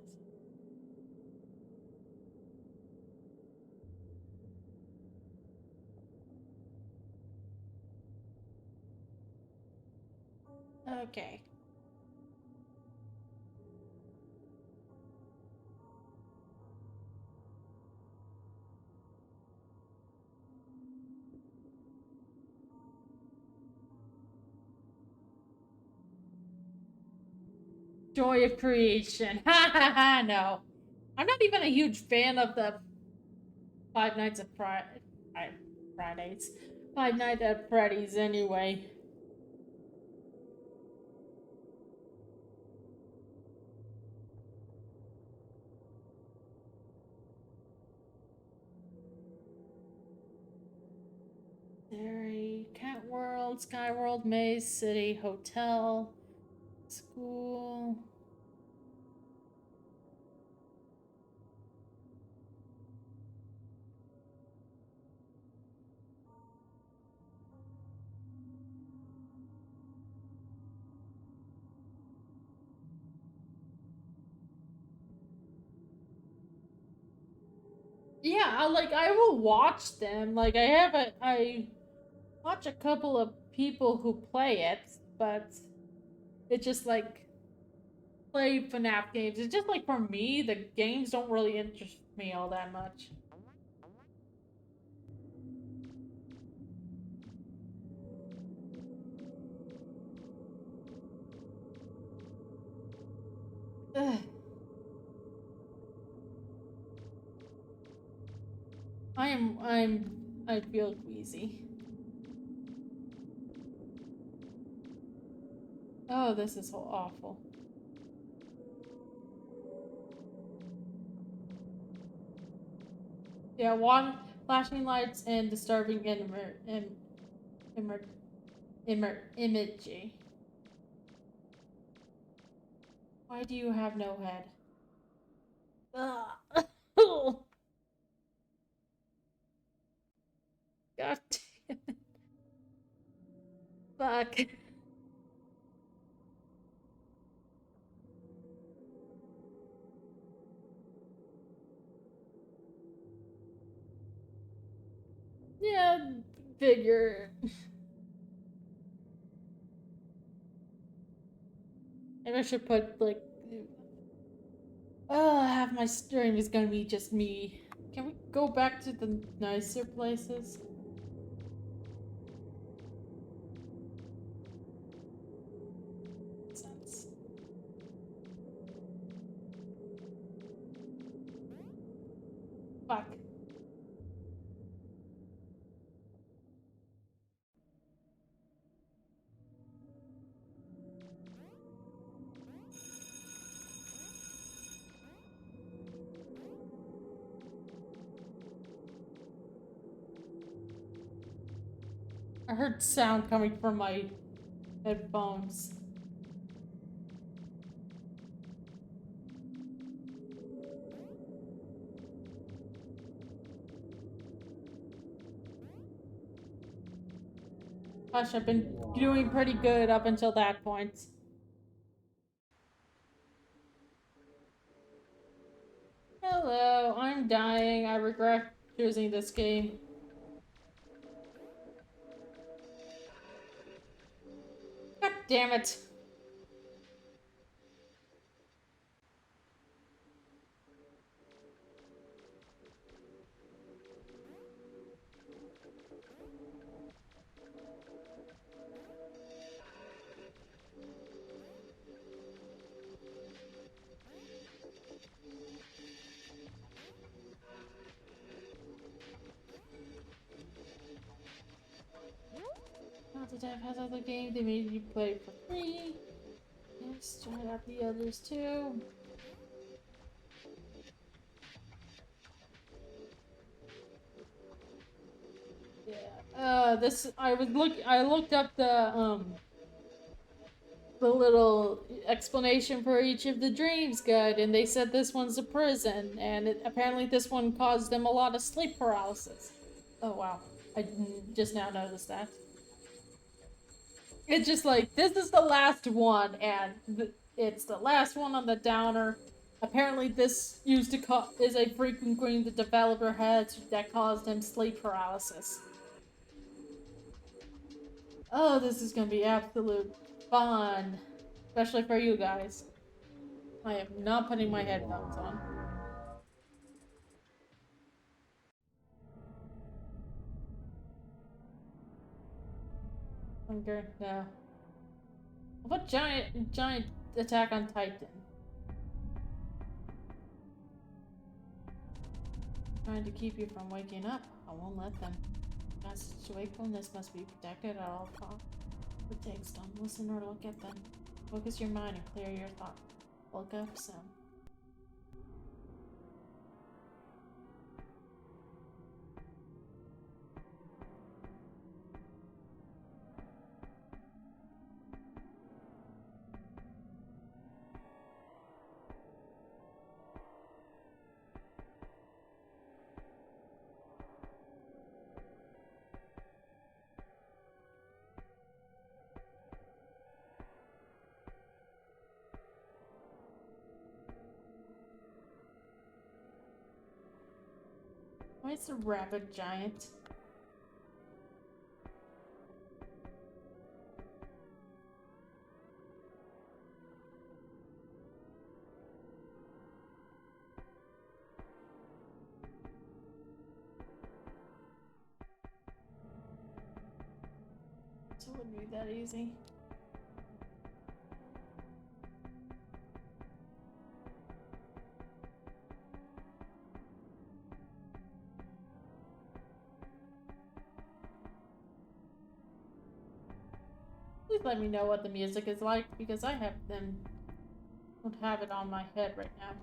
Okay. Joy of creation. Ha ha ha, no. I'm not even a huge fan of the Five Nights at Fridays. Five Nights at Freddy's anyway. Dairy, Cat World, Sky World, Maze City, Hotel, School. Yeah, I will watch them. I watch a couple of people who play it, but it just play FNAF games. It's just like for me, the games don't really interest me all that much. Ugh. I feel queasy. Oh, this is so awful. Yeah, one flashing lights and disturbing imagery. Why do you have no head? Ugh. God damn it. Fuck. Yeah, figure. Maybe I should put like. Half my stream is gonna be just me. Can we go back to the nicer places? Sense. Fuck. I heard sound coming from my headphones. Gosh, I've been doing pretty good up until that point. Hello, I'm dying. I regret choosing this game. God damn it. Not the Dev has other game they made you play for free. Yes, try out the others too. Yeah. I looked up the little explanation for each of the dreams guide, and they said this one's a prison, and apparently this one caused them a lot of sleep paralysis. Oh wow, I just now noticed that. It's just like, this is the last one, and it's the last one on the downer. Apparently this is a frequent green the developer had that caused him sleep paralysis. Oh, this is gonna be absolute fun. Especially for you guys. I am not putting my headphones on. Okay, no. What giant Attack on Titan? Trying to keep you from waking up. I won't let them. Passage wakefulness must be protected at all costs. The text, don't listen or look at them. Focus your mind and clear your thought. Look up some. Why is the rabbit giant? So it wouldn't be that easy. Please let me know what the music is like, because I don't have it on my head right now.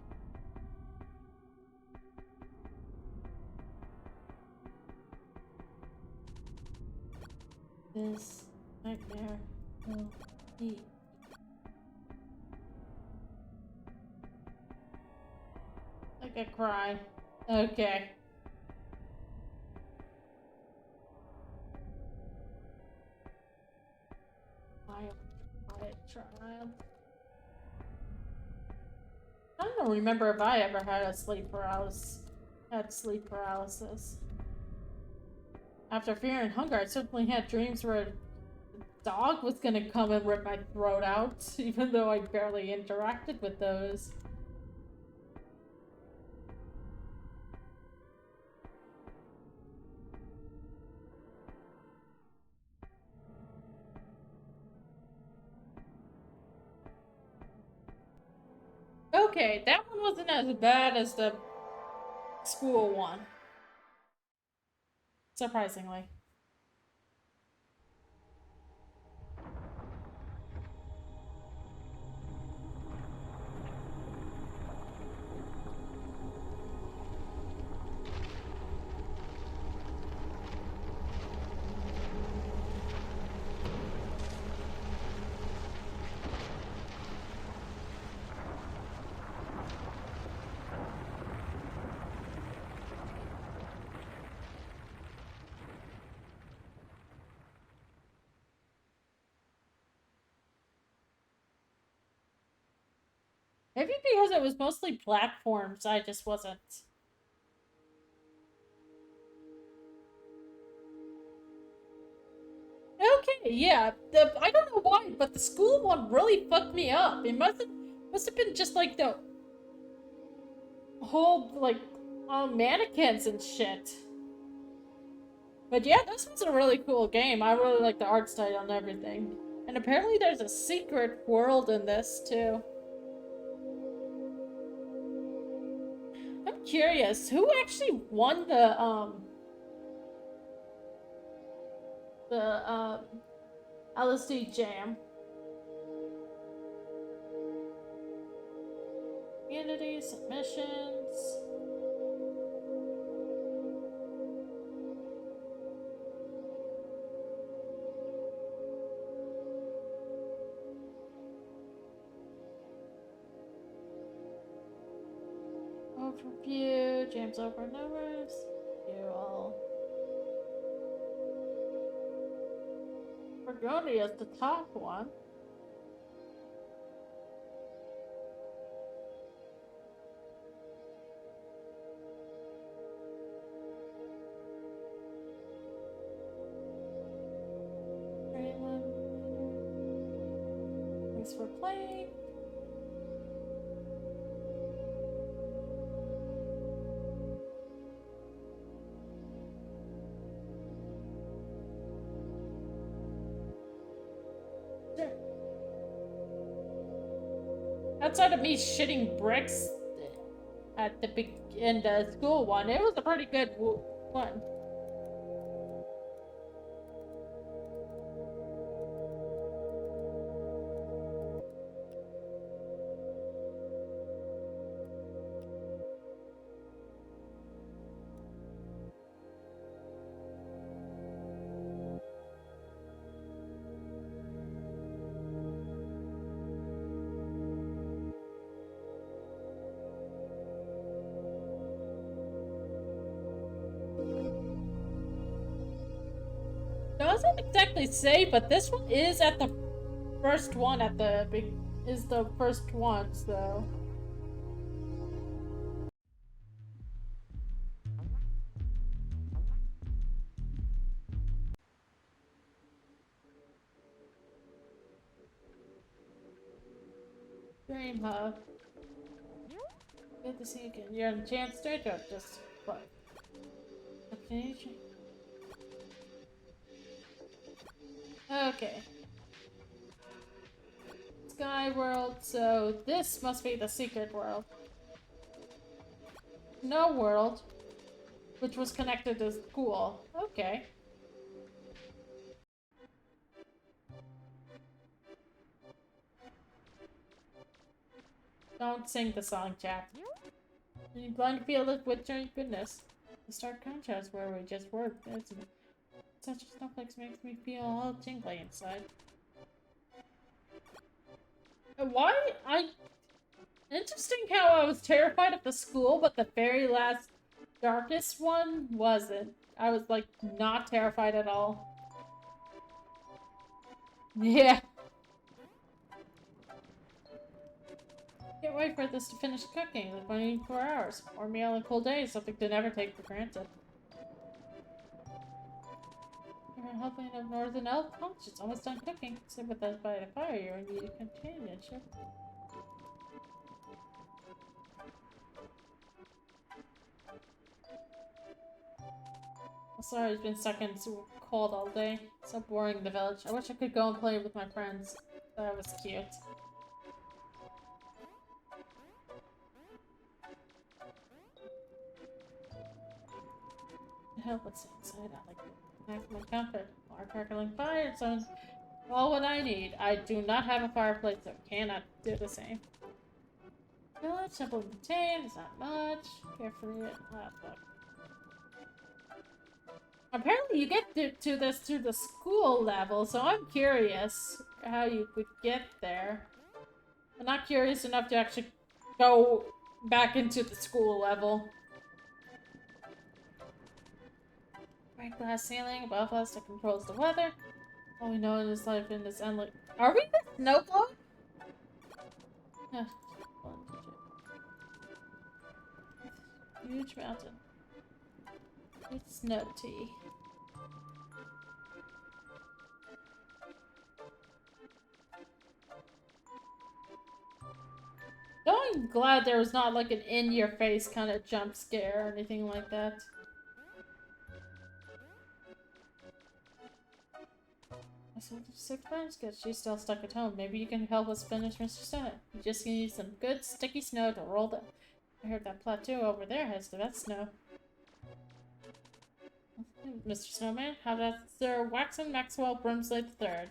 This nightmare will be. Make it cry. Okay. I tried. I don't remember if I ever had sleep paralysis. After fear and hunger, I certainly had dreams where a dog was gonna come and rip my throat out, even though I barely interacted with those. Okay, that one wasn't as bad as the school one. Surprisingly. Maybe because it was mostly platforms, I just wasn't. Okay, yeah. I don't know why, but the school one really fucked me up. It must have been just like the whole like mannequins and shit. But yeah, this was a really cool game. I really like the art style and everything. And apparently there's a secret world in this too. I'm curious, who actually won the LSD jam? Community submissions. Overview, James over and over. You all. Burgundy is the top one. Thanks for playing. Outside of me shitting bricks at the in the school one, it was a pretty good one. Doesn't exactly say, but this one is at the first one at the big is the first one, so. Dream Hub. Good to see you again. You're on chance to just what? Okay. Sky World, so this must be the secret world. No world, which was connected to school. Okay. Don't sing the song, chat. You blind to feel it with your goodness. The stark contrast where we just were. Such a snowflakes makes me feel all tingly inside. Why? Interesting how I was terrified of the school, but the very last darkest one wasn't. I was like not terrified at all. Yeah. Can't wait for this to finish cooking in 24 hours. Or meal on cold days, something to never take for granted. You're helping a northern elf? Oh, she's almost done cooking. Sit with us by the fire, you're in need of companionship. I'm sorry, I've been stuck in cold all day. So boring in the village. I wish I could go and play with my friends. That was cute. To help what's inside, I like maximum comfort. Our crackling fire, so all what I need. I do not have a fireplace, so cannot do the same. Village, simple and contained, it's not much. Carefully, fuck. Apparently you get to this through the school level, so I'm curious how you could get there. I'm not curious enough to actually go back into the school level. Bright glass ceiling above us that controls the weather. All we know is life in this endless. Are we in the snow globe? Huge mountain. It's snow tea. I'm glad there was not like an in-your-face kind of jump scare or anything like that. I said 6 times because she's still stuck at home. Maybe you can help us finish Mr. Snow. You just need some good sticky snow to roll the. I heard that plateau over there has the best snow. Mr. Snowman, how about Sir Waxon Maxwell Brimsley III?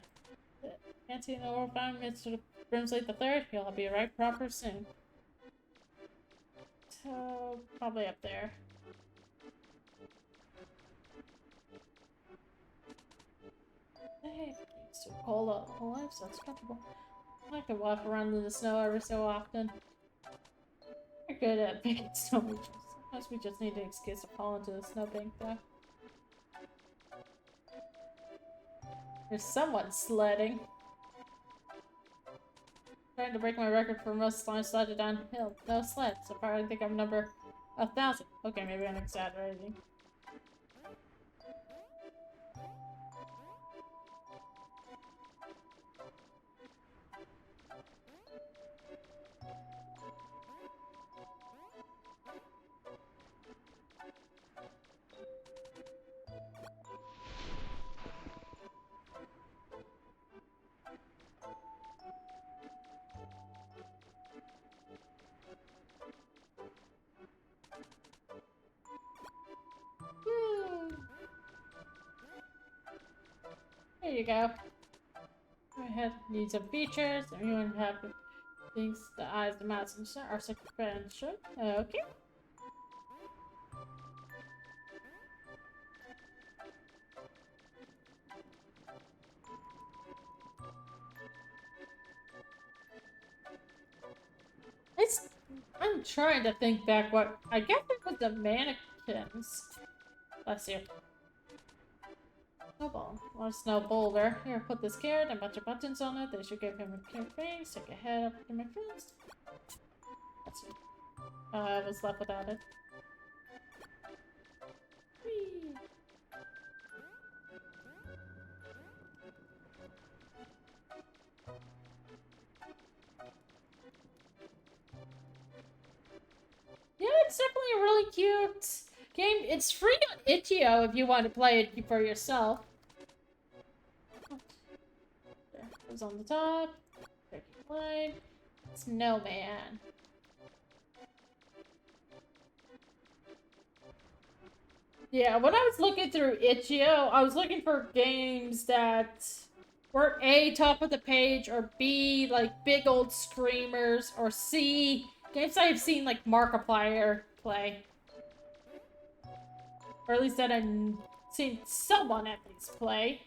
Can't see no more found Mr. Brimsley III. He'll be right proper soon. So, probably up there. Hey, it's too cold all the whole life, so it's comfortable. I can walk around in the snow every so often. We're good at picking snow beaches. Sometimes we just need an excuse to fall into the snowbank, though. There's someone sledding. Trying to break my record for most times sledded downhill. No sled. So far, I think I'm number 1,000. Okay, maybe I'm exaggerating. There you go. Go ahead, need some features. Everyone have things, the eyes, the mouths, and are sequential. Okay. It's, I'm trying to think back what, I guess it was the mannequins. Bless you. Snowball. Or snow boulder. Here, put this carrot and a bunch of buttons on it. They should give him a cute face. Stick a head up to my friends. That's it. I was left without it. Whee! Yeah, it's definitely a really cute game. It's free on itch.io if you want to play it for yourself. There, goes on the top. Turkey line. Snowman. Yeah, when I was looking through itch.io, I was looking for games that were A, top of the page, or B, like big old screamers, or C, games I've seen like Markiplier play. Or at least that I've seen someone at least play.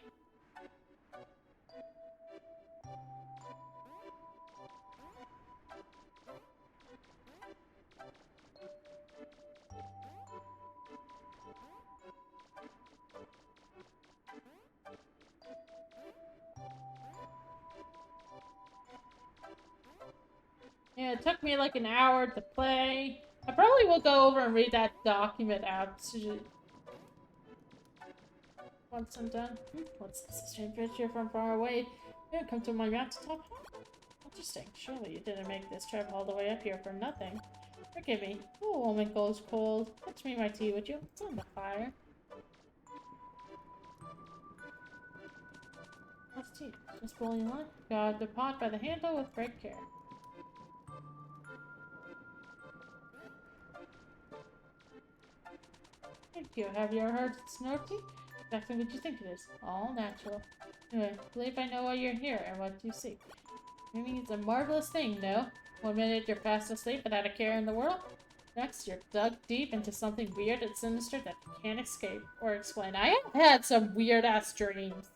Yeah, it took me like an hour to play. I probably will go over and read that document out once I'm done. What's this? A strange picture from far away. You come to my mountaintop? Huh? Interesting. Surely you didn't make this trip all the way up here for nothing. Forgive me. Oh, woman goes cold. Fetch me my tea, would you? It's on the fire. What's tea? Just boiling water? Got the pot by the handle with great care. Thank you. Have you ever heard snow tea? Exactly what you think it is. All natural. Anyway, I believe I know why you're here and what you seek. Dreaming is a marvelous thing, no? One minute you're fast asleep without a care in the world. Next, you're dug deep into something weird and sinister that you can't escape or explain. I have had some weird-ass dreams.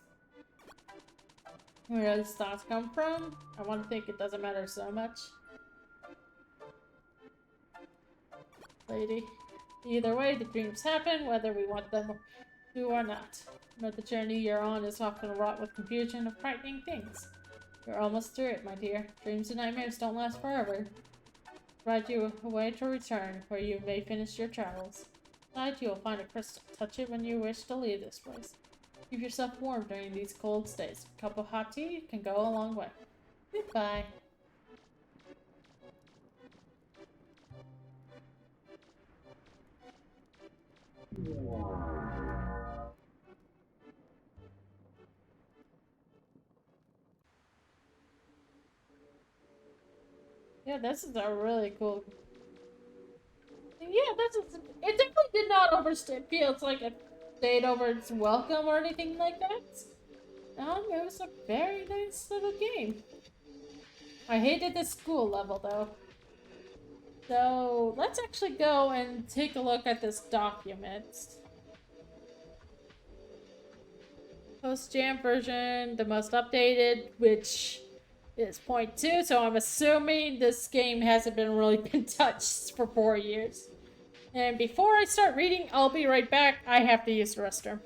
Where those thoughts come from? I want to think it doesn't matter so much. Lady. Either way, the dreams happen, whether we want them to or not. But the journey you're on is often wrought with confusion and frightening things. You're almost through it, my dear. Dreams and nightmares don't last forever. Ride you away to return, where you may finish your travels. Besides, you'll find a crystal. Touch it when you wish to leave this place. Keep yourself warm during these cold stays. A cup of hot tea can go a long way. Goodbye. Yeah, this is a really cool. Yeah, it definitely did not overstay. Feels like it stayed over its welcome or anything like that. It was a very nice little game. I hated the school level though. So let's actually go and take a look at this document. Post-jam version, the most updated, which is 0.2, so I'm assuming this game hasn't been really been touched for 4 years. And before I start reading, I'll be right back. I have to use the restroom.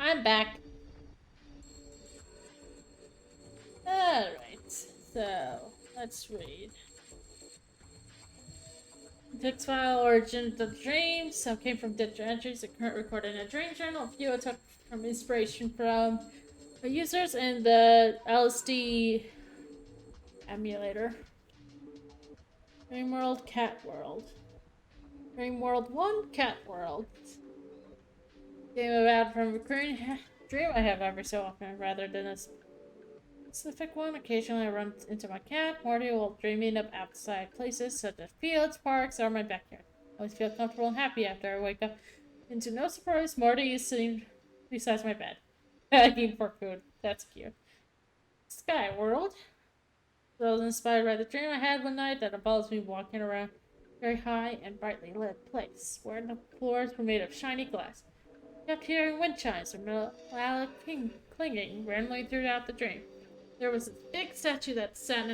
I'm back. Alright, so let's read. Text file origin of the dream. Some came from digital entries. The current recorded in a dream journal. A few I took from inspiration from the users in the LSD emulator. Dream World, Cat World. Dream World 1, Cat World. Game about from recurring dream I have every so often rather than a specific one. Occasionally I run into my cat, Morty, while dreaming of outside places such as fields, parks, or my backyard. I always feel comfortable and happy after I wake up. And to no surprise, Morty is sitting beside my bed, begging for food. That's cute. Sky World. So I was inspired by the dream I had one night that involves me walking around a very high and brightly lit place, where the floors were made of shiny glass. I kept hearing wind chimes and melodic clinging randomly throughout the dream. There was this big statue that sat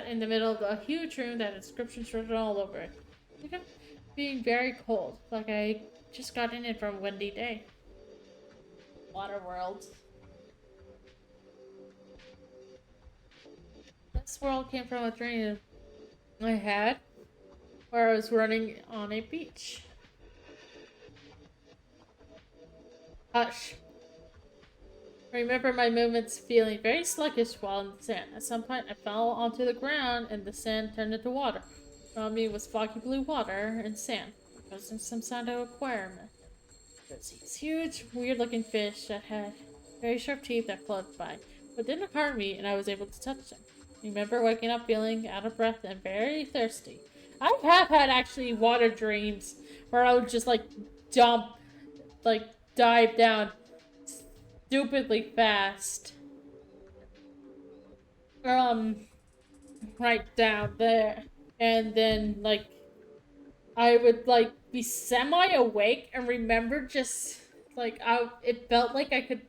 in the middle of a huge room that had inscriptions written all over it. It kept being very cold, like I just got in it from a windy day. Water World. This world came from a dream I had where I was running on a beach. Hush. I remember my movements feeling very sluggish while in the sand. At some point, I fell onto the ground and the sand turned into water. Around me was foggy blue water and sand. It was in some kind of aquarium. There was these huge, weird-looking fish that had very sharp teeth that floated by, but didn't harm me, and I was able to touch them. I remember waking up feeling out of breath and very thirsty. I have had actually water dreams where I would just dive down stupidly fast. Right down there. And then, I would, be semi-awake and remember just, it felt like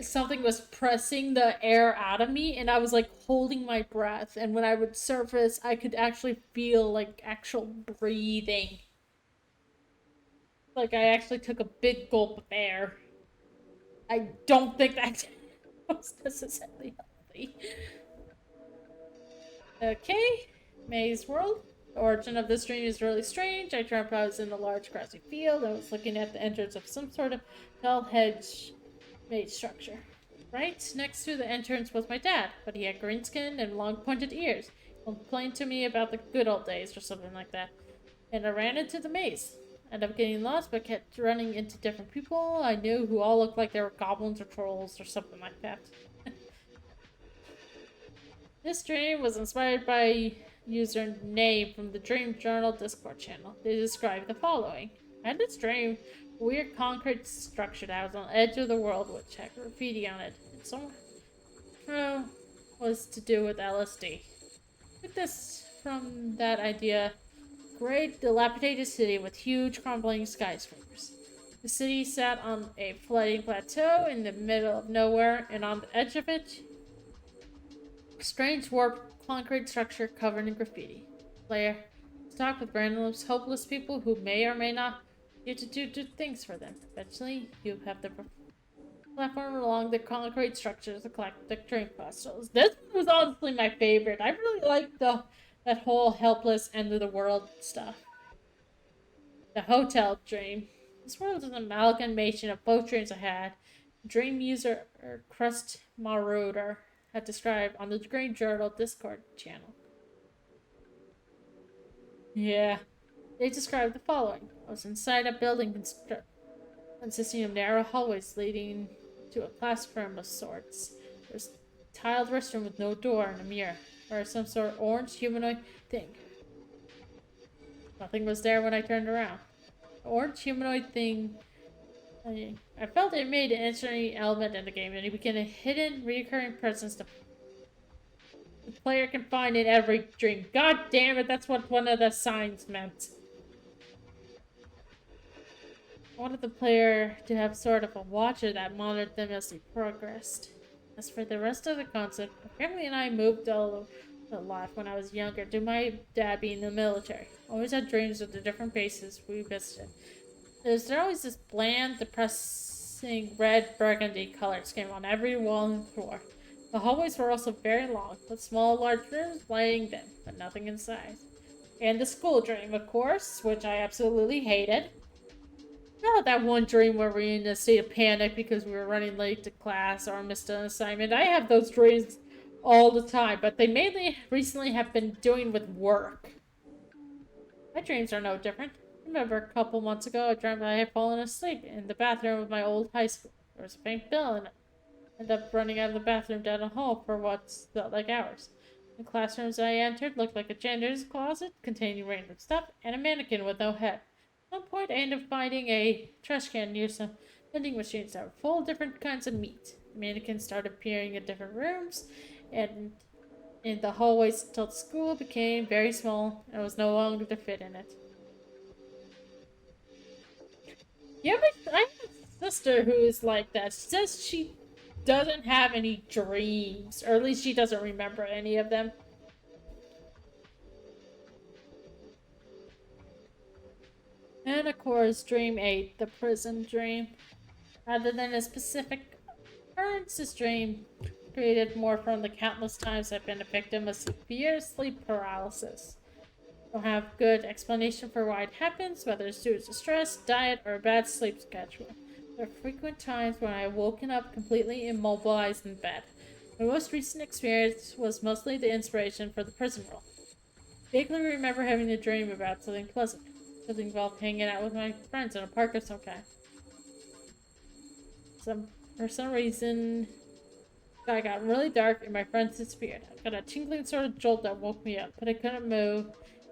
something was pressing the air out of me and I was, holding my breath. And when I would surface, I could actually feel, actual breathing. I actually took a big gulp of air. I don't think that was necessarily healthy. Okay, Maze World. The origin of this dream is really strange. I dreamt I was in a large grassy field and was looking at the entrance of some sort of tall hedge made structure. Right next to the entrance was my dad, but he had green skin and long pointed ears. He complained to me about the good old days or something like that. And I ran into the maze. Ended up getting lost, but kept running into different people I knew who all looked like they were goblins or trolls or something like that. This dream was inspired by user name from the Dream Journal Discord channel. They described the following. I had this dream, a weird concrete structure that was on the edge of the world which had graffiti on it. And somehow was to do with LSD. Took this from that idea. Great dilapidated city with huge crumbling skyscrapers. The city sat on a flooding plateau in the middle of nowhere, and on the edge of it, a strange warped concrete structure covered in graffiti. Player stocked with random hopeless people who may or may not get to do things for them. Eventually, you have the platform along the concrete structure to collect the dream crystals. This was honestly my favorite. I really liked that whole helpless end of the world stuff. The hotel dream. This world is an amalgamation of both dreams I had. Dream user Crust Marauder had described on the Dream Journal Discord channel. Yeah. They described the following. I was inside a building consisting of narrow hallways leading to a classroom of sorts. There was a tiled restroom with no door and a mirror, or some sort of orange humanoid thing. Nothing was there when I turned around. The orange humanoid thing... I felt it made an interesting element in the game, and it became a hidden, recurring presence the player can find in every dream. God damn it, that's what one of the signs meant. I wanted the player to have sort of a watcher that monitored them as they progressed. As for the rest of the concept, my family and I moved a lot when I was younger due to my dad being in the military. I always had dreams of the different bases we visited. There always this bland, depressing red burgundy color scheme on every wall and floor. The hallways were also very long, with small, large rooms lighting them, but nothing inside. And the school dream, of course, which I absolutely hated. Not that one dream where we're in a state of panic because we were running late to class or missed an assignment. I have those dreams all the time, but they mainly recently have been doing with work. My dreams are no different. Remember a couple months ago, I dreamt I had fallen asleep in the bathroom of my old high school. There was a faint bell, and I ended up running out of the bathroom down the hall for what felt like hours. The classrooms I entered looked like a janitor's closet containing random stuff and a mannequin with no head. At one point, I ended up finding a trash can near some vending machines that were full of different kinds of meat. The mannequins started appearing in different rooms, and in the hallways until the school became very small and was no longer to fit in it. Yeah, but I have a sister who is like that. She says she doesn't have any dreams, or at least she doesn't remember any of them. And of course, Dream 8, the prison dream. Rather than a specific occurrence, this dream created more from the countless times I've been a victim of severe sleep paralysis. I don't have good explanation for why it happens, whether it's due to stress, diet, or a bad sleep schedule. There are frequent times when I have woken up completely immobilized in bed. My most recent experience was mostly the inspiration for the prison role. Vaguely remember having a dream about something pleasant. Something involved hanging out with my friends in a park of some kind. For some reason, it got really dark and my friends disappeared. I got a tingling sort of jolt that woke me up, but I couldn't move.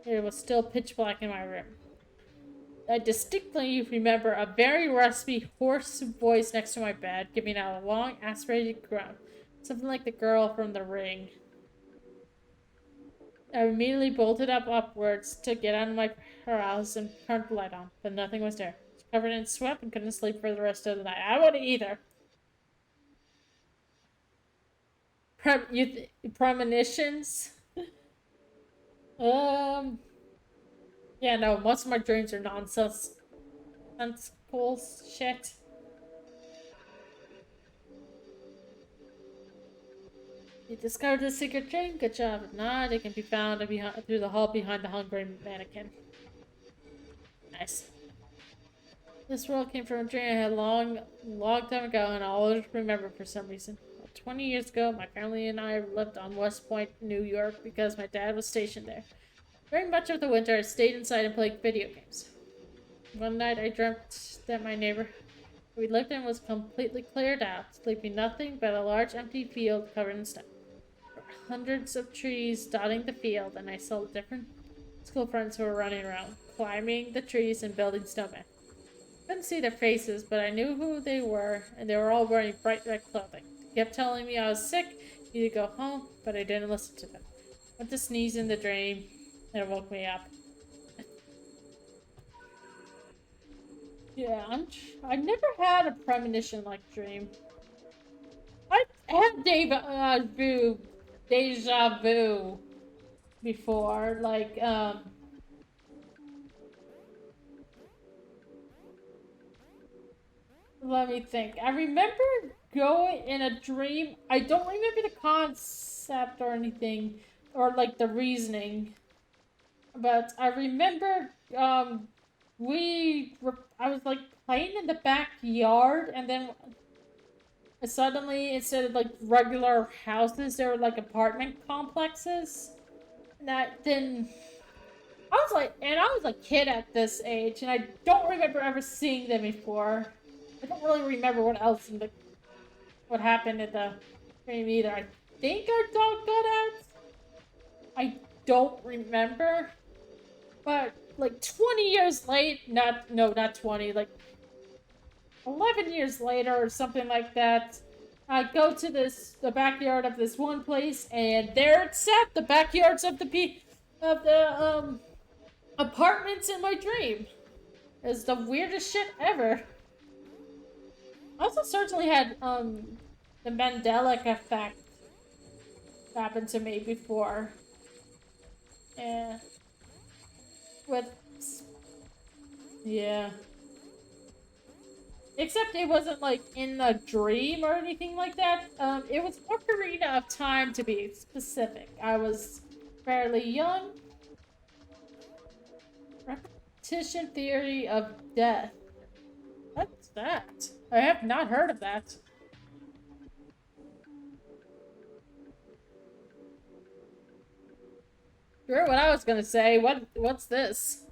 It was still pitch black in my room. I distinctly remember a very raspy, hoarse voice next to my bed, giving out a long, aspirated groan. Something like the girl from The Ring. I immediately bolted up upwards to get out of my paralysis and turned the light on, but nothing was there. I was covered in sweat and couldn't sleep for the rest of the night. I wouldn't either. Premonitions? Um, yeah, no, most of my dreams are nonsensical shit. You discovered the secret dream? Good job. If not, it can be found through the hall behind the hungry mannequin. Nice. This world came from a dream I had long time ago, and I always remember for some reason. About 20 years ago, my family and I lived on West Point, New York, because my dad was stationed there. During much of the winter, I stayed inside and played video games. One night, I dreamt that my neighbor we lived in was completely cleared out, leaving nothing but a large empty field covered in snow. There were hundreds of trees dotting the field, and I saw different school friends who were running around, climbing the trees and building snowmen. I couldn't see their faces, but I knew who they were, and they were all wearing bright red clothing. They kept telling me I was sick, needed to go home, but I didn't listen to them. I went to sneeze in the dream, and it woke me up. Yeah, I've never had a premonition like dream. I had deja vu before. Like, let me think. I remember going in a dream. I don't remember the concept or anything, or like the reasoning. But I remember, I was like playing in the backyard, and then suddenly, instead of like regular houses, there were like apartment complexes. That then I was a kid at this age, and I don't remember ever seeing them before. I don't really remember what happened in the dream either. I think our dog got out. I don't remember, but like 20 years late, not 20, like 11 years later or something like that. I go to the backyard of this one place, and there it's at the backyards of the apartments in my dream. It's the weirdest shit ever. I also certainly had the Mandela effect happen to me before. Yeah. With yeah. Except it wasn't like in a dream or anything like that. It was Ocarina of Time to be specific. I was fairly young. Repetition theory of death. What's that? I have not heard of that. Sure, what I was gonna say. What's this?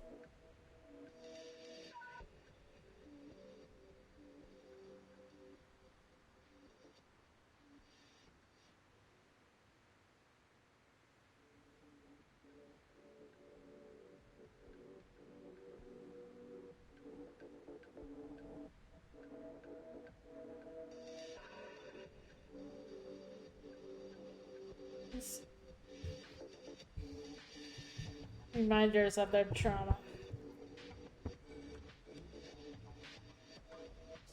Reminders of their trauma.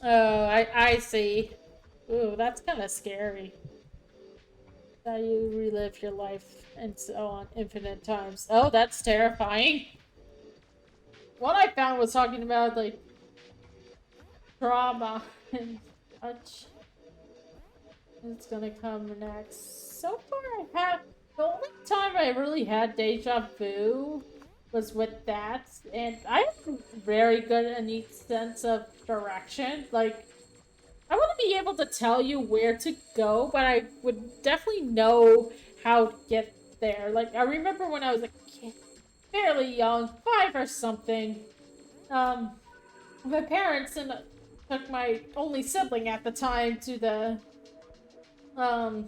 Oh, I see. Ooh, that's kind of scary. That you relive your life and so on infinite times. Oh, that's terrifying. What I found was talking about like trauma and such. It's gonna come next. So far, I have the only time I really had deja vu was with that, and I have a very good and neat sense of direction. Like, I wouldn't be able to tell you where to go, but I would definitely know how to get there. Like, I remember when I was a kid, fairly young, 5 or something. Um, my parents and took my only sibling at the time um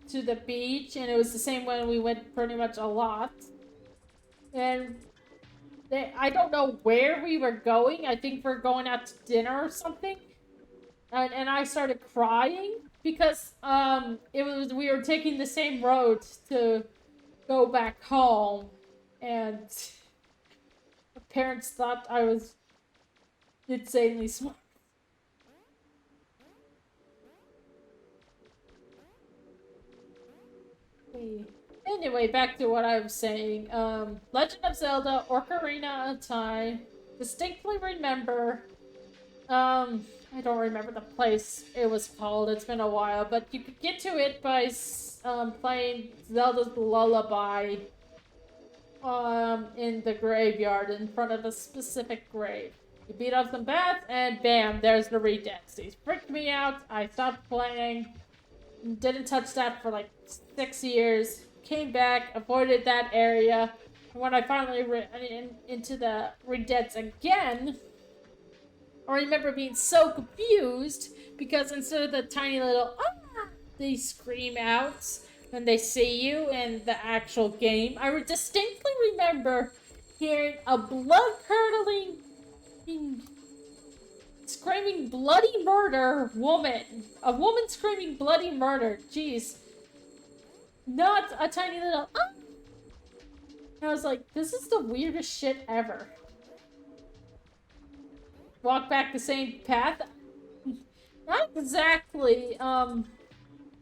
to the beach, and it was the same when we went pretty much a lot. And I don't know where we were going. I think we're going out to dinner or something. And I started crying because it was we were taking the same road to go back home, and my parents thought I was insanely smart. Anyway, back to what I was saying. Legend of Zelda, Ocarina of Time. Distinctly remember. I don't remember the place it was called. It's been a while, but you could get to it by playing Zelda's Lullaby. In the graveyard in front of a specific grave. You beat up some bats, and bam, there's the Redents. These freaked me out. I stopped playing. Didn't touch that for like 6 years. Came back, avoided that area. And when I finally into the Redents again, I remember being so confused because instead of the tiny little they scream out when they see you in the actual game, I would distinctly remember hearing a blood-curdling, screaming bloody murder woman. A woman screaming bloody murder. Jeez. Not a tiny little And I was like, this is the weirdest shit ever. Walk back the same path? Not exactly.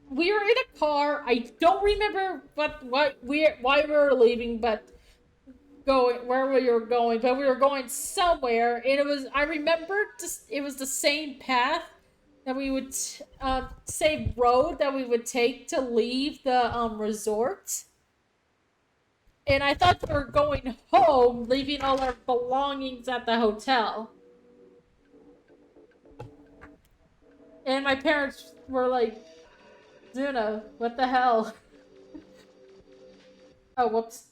We were in a car. I don't remember why we were leaving, but where we were going, but we were going somewhere, and it was, I remember just, it was the same path that we would, same road that we would take to leave the, resort. And I thought we were going home, leaving all our belongings at the hotel. And my parents were like, Zuna, what the hell? Oh, whoops.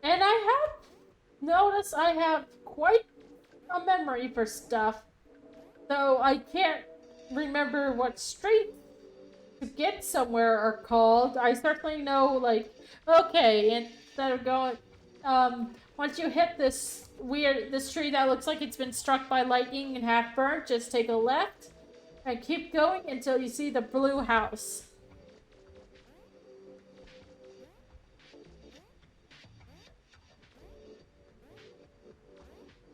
And I have noticed I have quite a memory for stuff, though I can't remember what streets to get somewhere are called. I certainly know, like, okay, instead of going, once you hit this tree that looks like it's been struck by lightning and half burnt, just take a left and keep going until you see the blue house.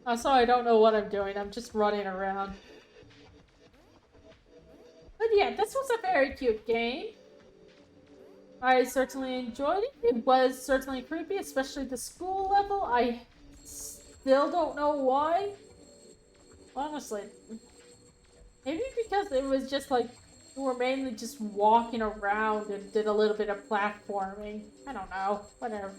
Also, I don't know what I'm doing. I'm just running around. But yeah, this was a very cute game. I certainly enjoyed it. It was certainly creepy, especially the school level. I still don't know why. Honestly, maybe because it was just like we were mainly just walking around and did a little bit of platforming. I don't know. Whatever.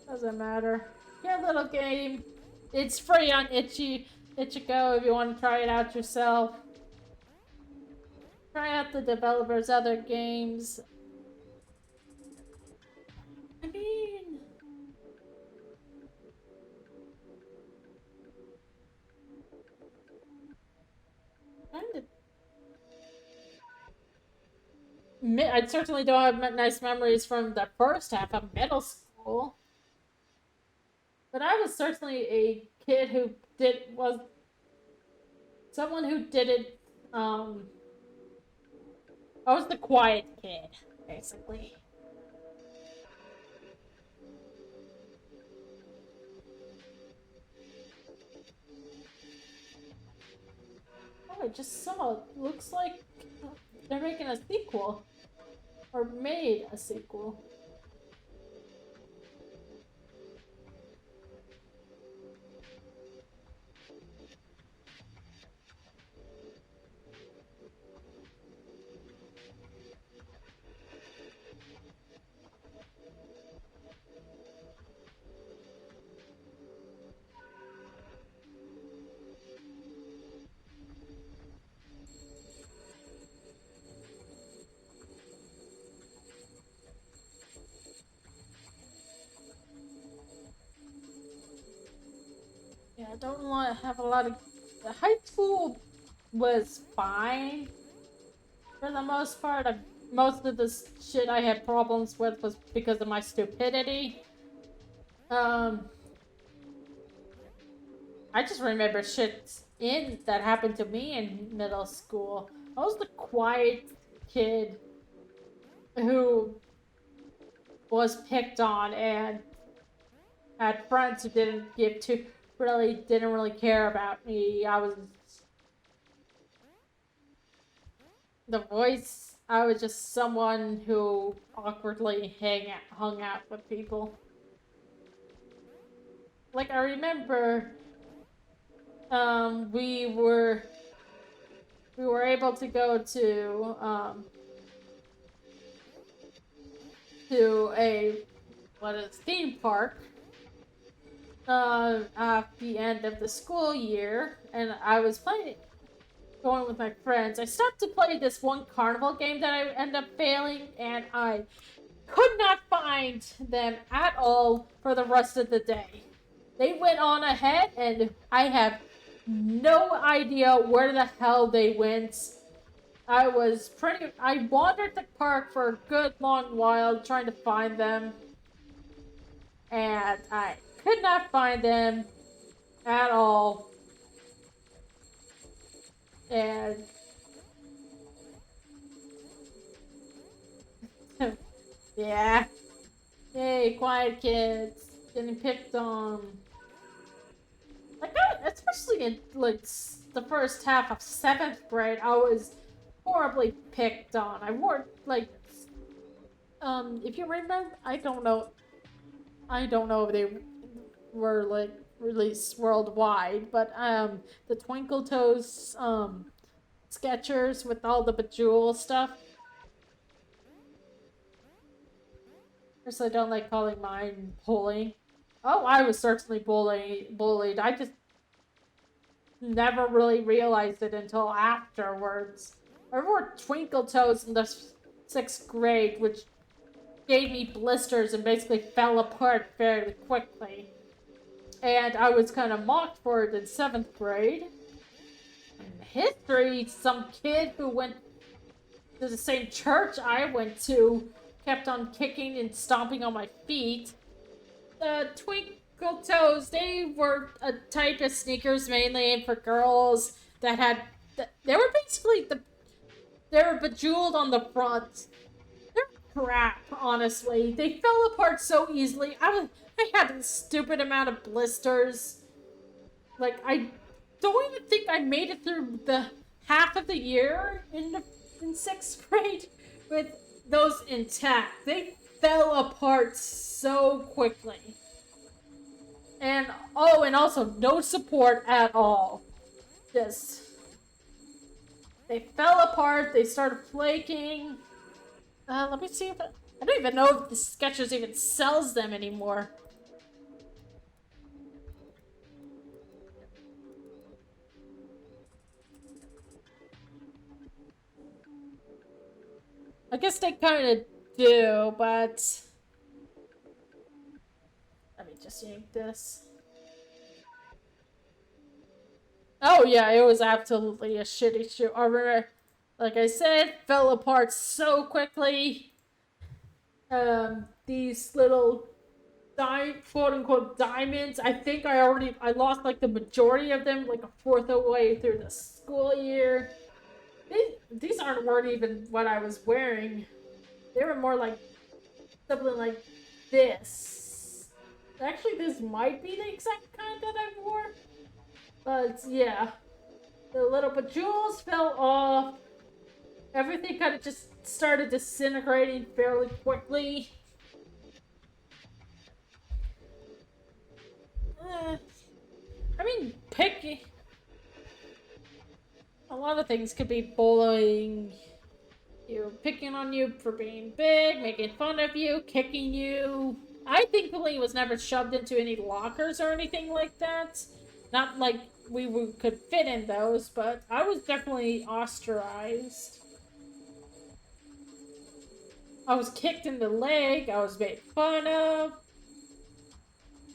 Doesn't matter. Your little game. It's free on Ichigo if you want to try it out yourself. Try out the developer's other games. I mean, I certainly don't have nice memories from the first half of middle school. But I was certainly a kid who was someone who didn't, I was the quiet kid, basically. Oh, I just saw. It looks like they're making a sequel. Or made a sequel. Yeah, I don't have a lot of. The high school was fine for the most part. Most of the shit I had problems with was because of my stupidity. I just remember shit that happened to me in middle school. I was the quiet kid who was picked on and had friends who didn't really care about me. I was the voice. I was just someone who awkwardly hung out with people. Like I remember, we were able to go to a theme park at the end of the school year, and I was going with my friends. I started to play this one carnival game that I ended up failing, and I could not find them at all for the rest of the day. They went on ahead, and I have no idea where the hell they went. I wandered the park for a good long while trying to find them, and I could not find them at all. And yeah, hey, quiet kids getting picked on. Like, especially in like the first half of 7th grade, I was horribly picked on. I wore like, if you remember, I don't know if they were like released worldwide, but the Twinkle Toes Skechers with all the bejeweled stuff. First, I don't like calling mine bullying. Oh, I was certainly bullied. I just never really realized it until afterwards. I wore Twinkle Toes in the 6th grade, which gave me blisters and basically fell apart fairly quickly. And I was kind of mocked for it in 7th grade. In history, some kid who went to the same church I went to kept on kicking and stomping on my feet. The Twinkle Toes, they were a type of sneakers mainly for girls that had. They were basically they were bejeweled on the front. They're crap, honestly. They fell apart so easily. I had a stupid amount of blisters. Like, I don't even think I made it through the half of the year in 6th grade with those intact. They fell apart so quickly. And oh, and also no support at all. Just they fell apart, they started flaking. Let me see if I don't even know if the Skechers even sells them anymore. I guess they kind of do, but let me just yank this. Oh yeah, it was absolutely a shitty shoe. I remember, like I said, fell apart so quickly. These little quote unquote diamonds. I think I lost like the majority of them, like a fourth of the way through the school year. These weren't even what I was wearing. They were more like something like this. Actually, this might be the exact kind that I wore. But yeah, the little bejewels fell off. Everything kind of just started disintegrating fairly quickly. I mean, picky. A lot of things could be bullying you, picking on you for being big, making fun of you, kicking you. I thankfully was never shoved into any lockers or anything like that. Not like we could fit in those, but I was definitely ostracized. I was kicked in the leg, I was made fun of.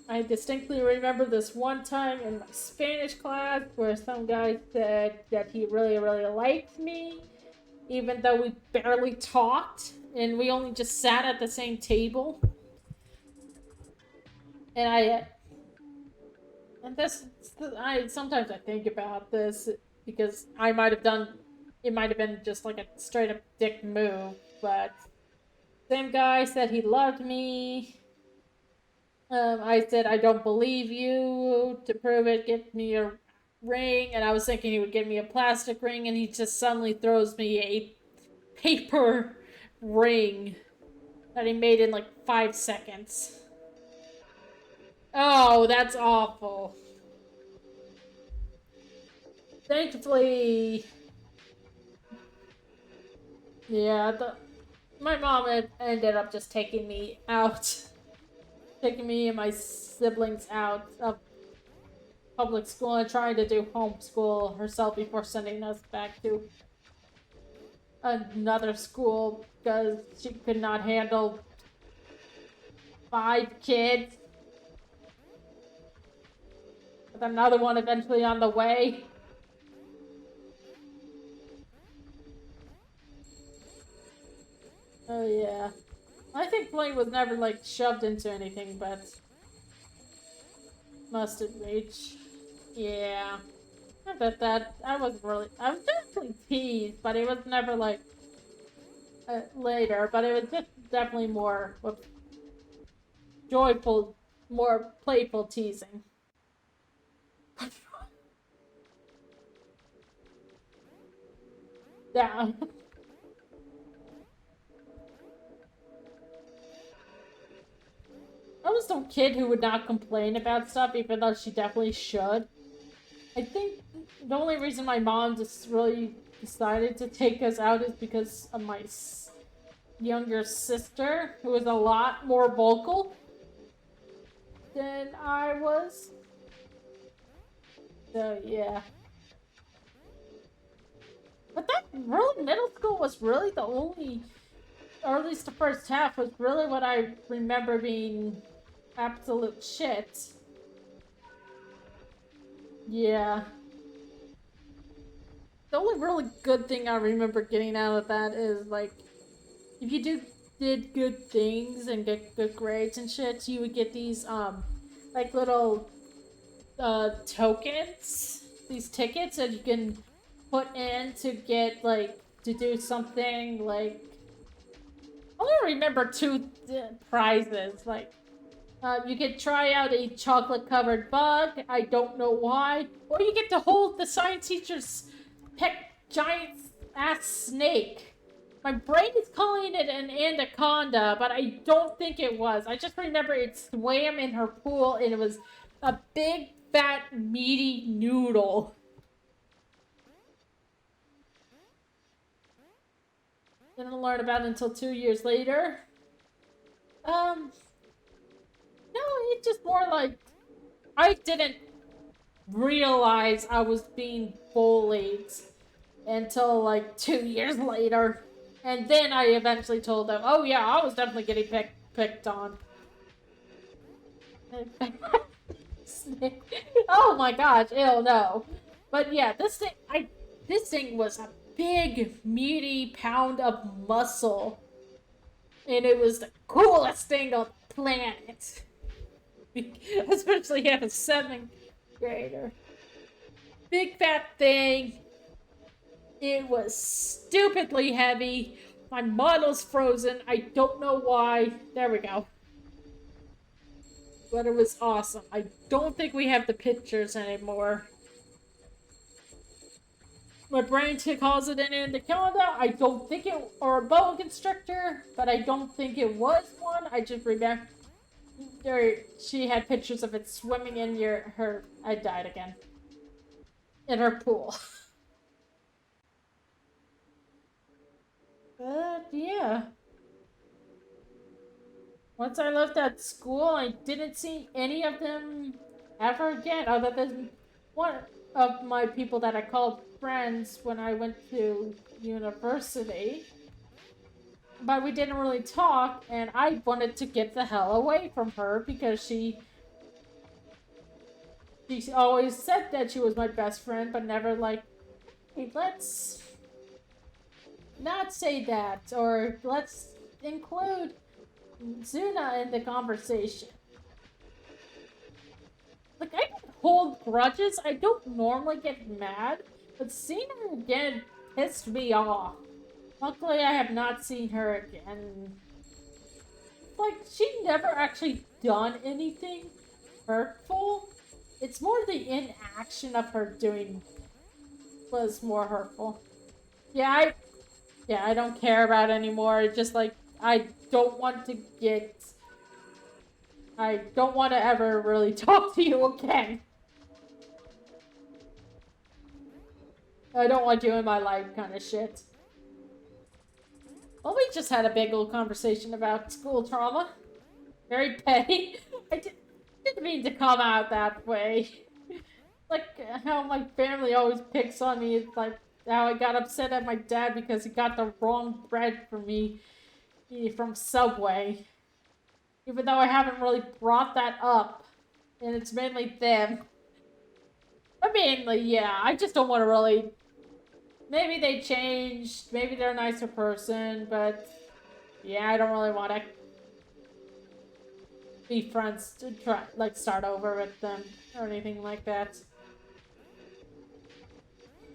I distinctly remember this one time in my Spanish class where some guy said that he really, really liked me, even though we barely talked and we only just sat at the same table. And sometimes I think about this because it might have been just like a straight up dick move, but same guy said he loved me. I said, I don't believe you. To prove it, get me a ring. And I was thinking he would give me a plastic ring, and he just suddenly throws me a paper ring that he made in like 5 seconds. Oh, that's awful. Thankfully, yeah, my mom ended up just taking me and my siblings out of public school and trying to do homeschool herself before sending us back to another school because she could not handle 5 kids. With another one eventually on the way. Oh yeah. I think Blaine was never like shoved into anything, but mustard reach. Yeah. I bet that I was definitely teased, but it was never like later, but it was just definitely more joyful, more playful teasing. Yeah. I was some kid who would not complain about stuff, even though she definitely should. I think the only reason my mom just really decided to take us out is because of my younger sister, who was a lot more vocal than I was. So, yeah. But that really, middle school was really the only, or at least the first half, was really what I remember being absolute shit. Yeah. The only really good thing I remember getting out of that is, like, if you did good things and get good grades and shit, you would get these, like, little, tokens. These tickets that you can put in to get, like, to do something, like... I only remember 2 prizes, like... you could try out a chocolate-covered bug, I don't know why. Or you get to hold the science teacher's giant ass snake. My brain is calling it an anaconda, but I don't think it was. I just remember it swam in her pool and it was a big, fat, meaty noodle. Didn't learn about it until 2 years later. No, it's just more like I didn't realize I was being bullied until like 2 years later. And then I eventually told them, oh yeah, I was definitely getting picked on. Oh my gosh, ew, no. But yeah, this thing was a big, meaty pound of muscle. And it was the coolest thing on the planet. Especially as a 7th grader. Big fat thing. It was stupidly heavy. My model's frozen. I don't know why. There we go. But it was awesome. I don't think we have the pictures anymore. My brain calls it an anaconda. I don't think it, or a boa constrictor, but I don't think it was one. I just remember she had pictures of it swimming in her. I died again. In her pool. But yeah. Once I left that school, I didn't see any of them ever again, other than one of my people that I called friends when I went to university. But we didn't really talk, and I wanted to get the hell away from her because she always said that she was my best friend, but never like, hey, let's not say that, or let's include Zuna in the conversation. Like, I don't hold grudges. I don't normally get mad, but seeing her again pissed me off. Luckily, I have not seen her again. Like, she never actually done anything hurtful. It's more the inaction of her doing was more hurtful. Yeah, I don't care about it anymore. It's just like, I don't want to ever really talk to you again. I don't want you in my life kind of shit. Well, we just had a big old conversation about school trauma. Very petty. I didn't mean to come out that way. Like, how my family always picks on me. It's like how I got upset at my dad because he got the wrong bread for me from Subway. Even though I haven't really brought that up. And it's mainly them. But mainly, yeah, I just don't want to really... Maybe they changed, maybe they're a nicer person, but... Yeah, I don't really want to be friends to try, like, start over with them or anything like that.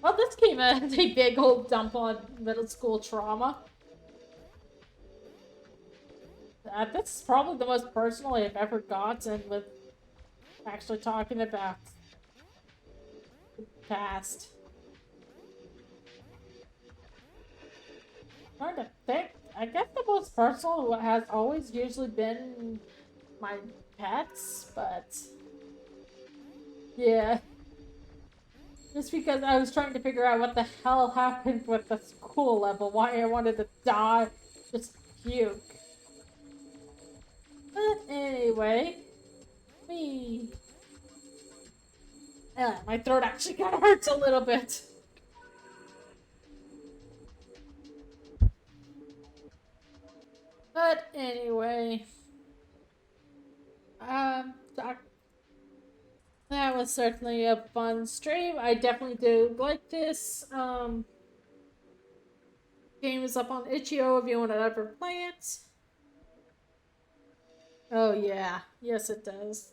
Well, this came as a big old dump on middle school trauma. This is probably the most personal I've ever gotten with actually talking about the past. I'm trying to think. I guess the most personal has always usually been my pets, but yeah. Just because I was trying to figure out what the hell happened with the school level, why I wanted to die, just puke. But anyway, my throat actually kind of hurts a little bit. But anyway, that was certainly a fun stream. I definitely do like this. Game is up on itch.io if you want to ever play it. Oh yeah, yes it does.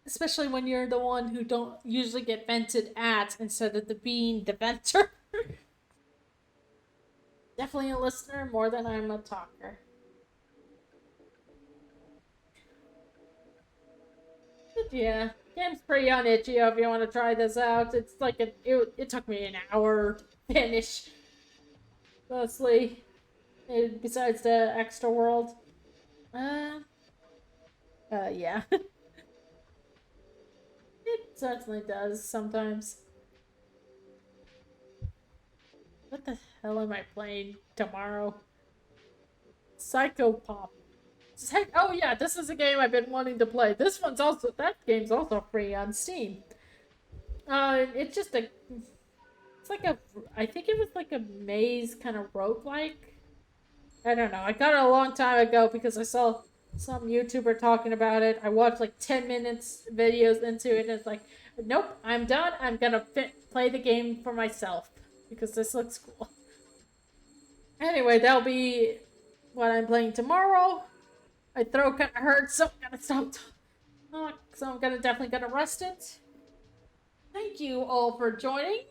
Especially when you're the one who don't usually get vented at instead of being the venter. Definitely a listener more than I'm a talker. But yeah. Game's pretty on itch.io if you want to try this out. It's like it took me an hour to finish, mostly. Besides the extra world. Uh, yeah. It certainly does sometimes. What the hell am I playing tomorrow? Psycho Pop. Oh yeah, this is a game I've been wanting to play. That game's also free on Steam. It's just a, it's like a, I think it was like a maze kind of roguelike. I don't know. I got it a long time ago because I saw some YouTuber talking about it. I watched like 10 minutes videos into it and it's like, nope, I'm done. I'm gonna play the game for myself because this looks cool. Anyway, that'll be what I'm playing tomorrow. My throat kind of hurts, so I'm gonna stop. So I'm definitely gonna rest it. Thank you all for joining,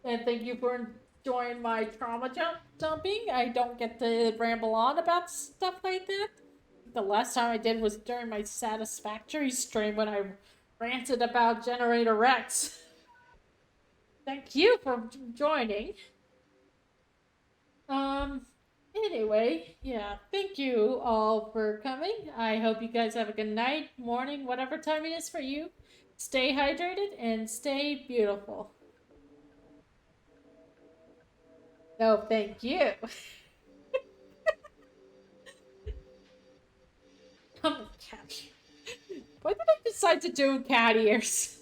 and thank you for enjoying my trauma dumping. I don't get to ramble on about stuff like that. The last time I did was during my Satisfactory stream when I ranted about Generator Rex. Thank you for joining. Anyway, yeah, thank you all for coming. I hope you guys have a good night, morning, whatever time it is for you. Stay hydrated and stay beautiful. No, thank you. I'm cat. Why did I decide to do cat ears?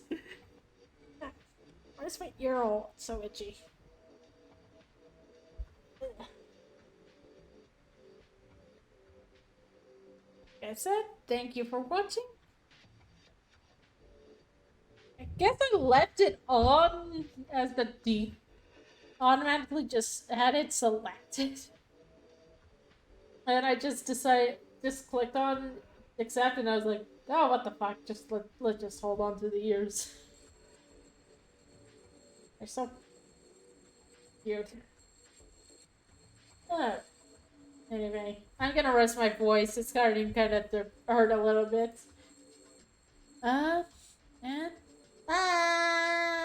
Where's my ear all so itchy? Like I said, thank you for watching. I guess I left it on as the automatically just had it selected. And I just clicked on accept and I was like, oh, what the fuck, let's just hold on to the ears. They're so cute. Anyway, I'm gonna rest my voice. It's starting kind of to hurt a little bit. And bye!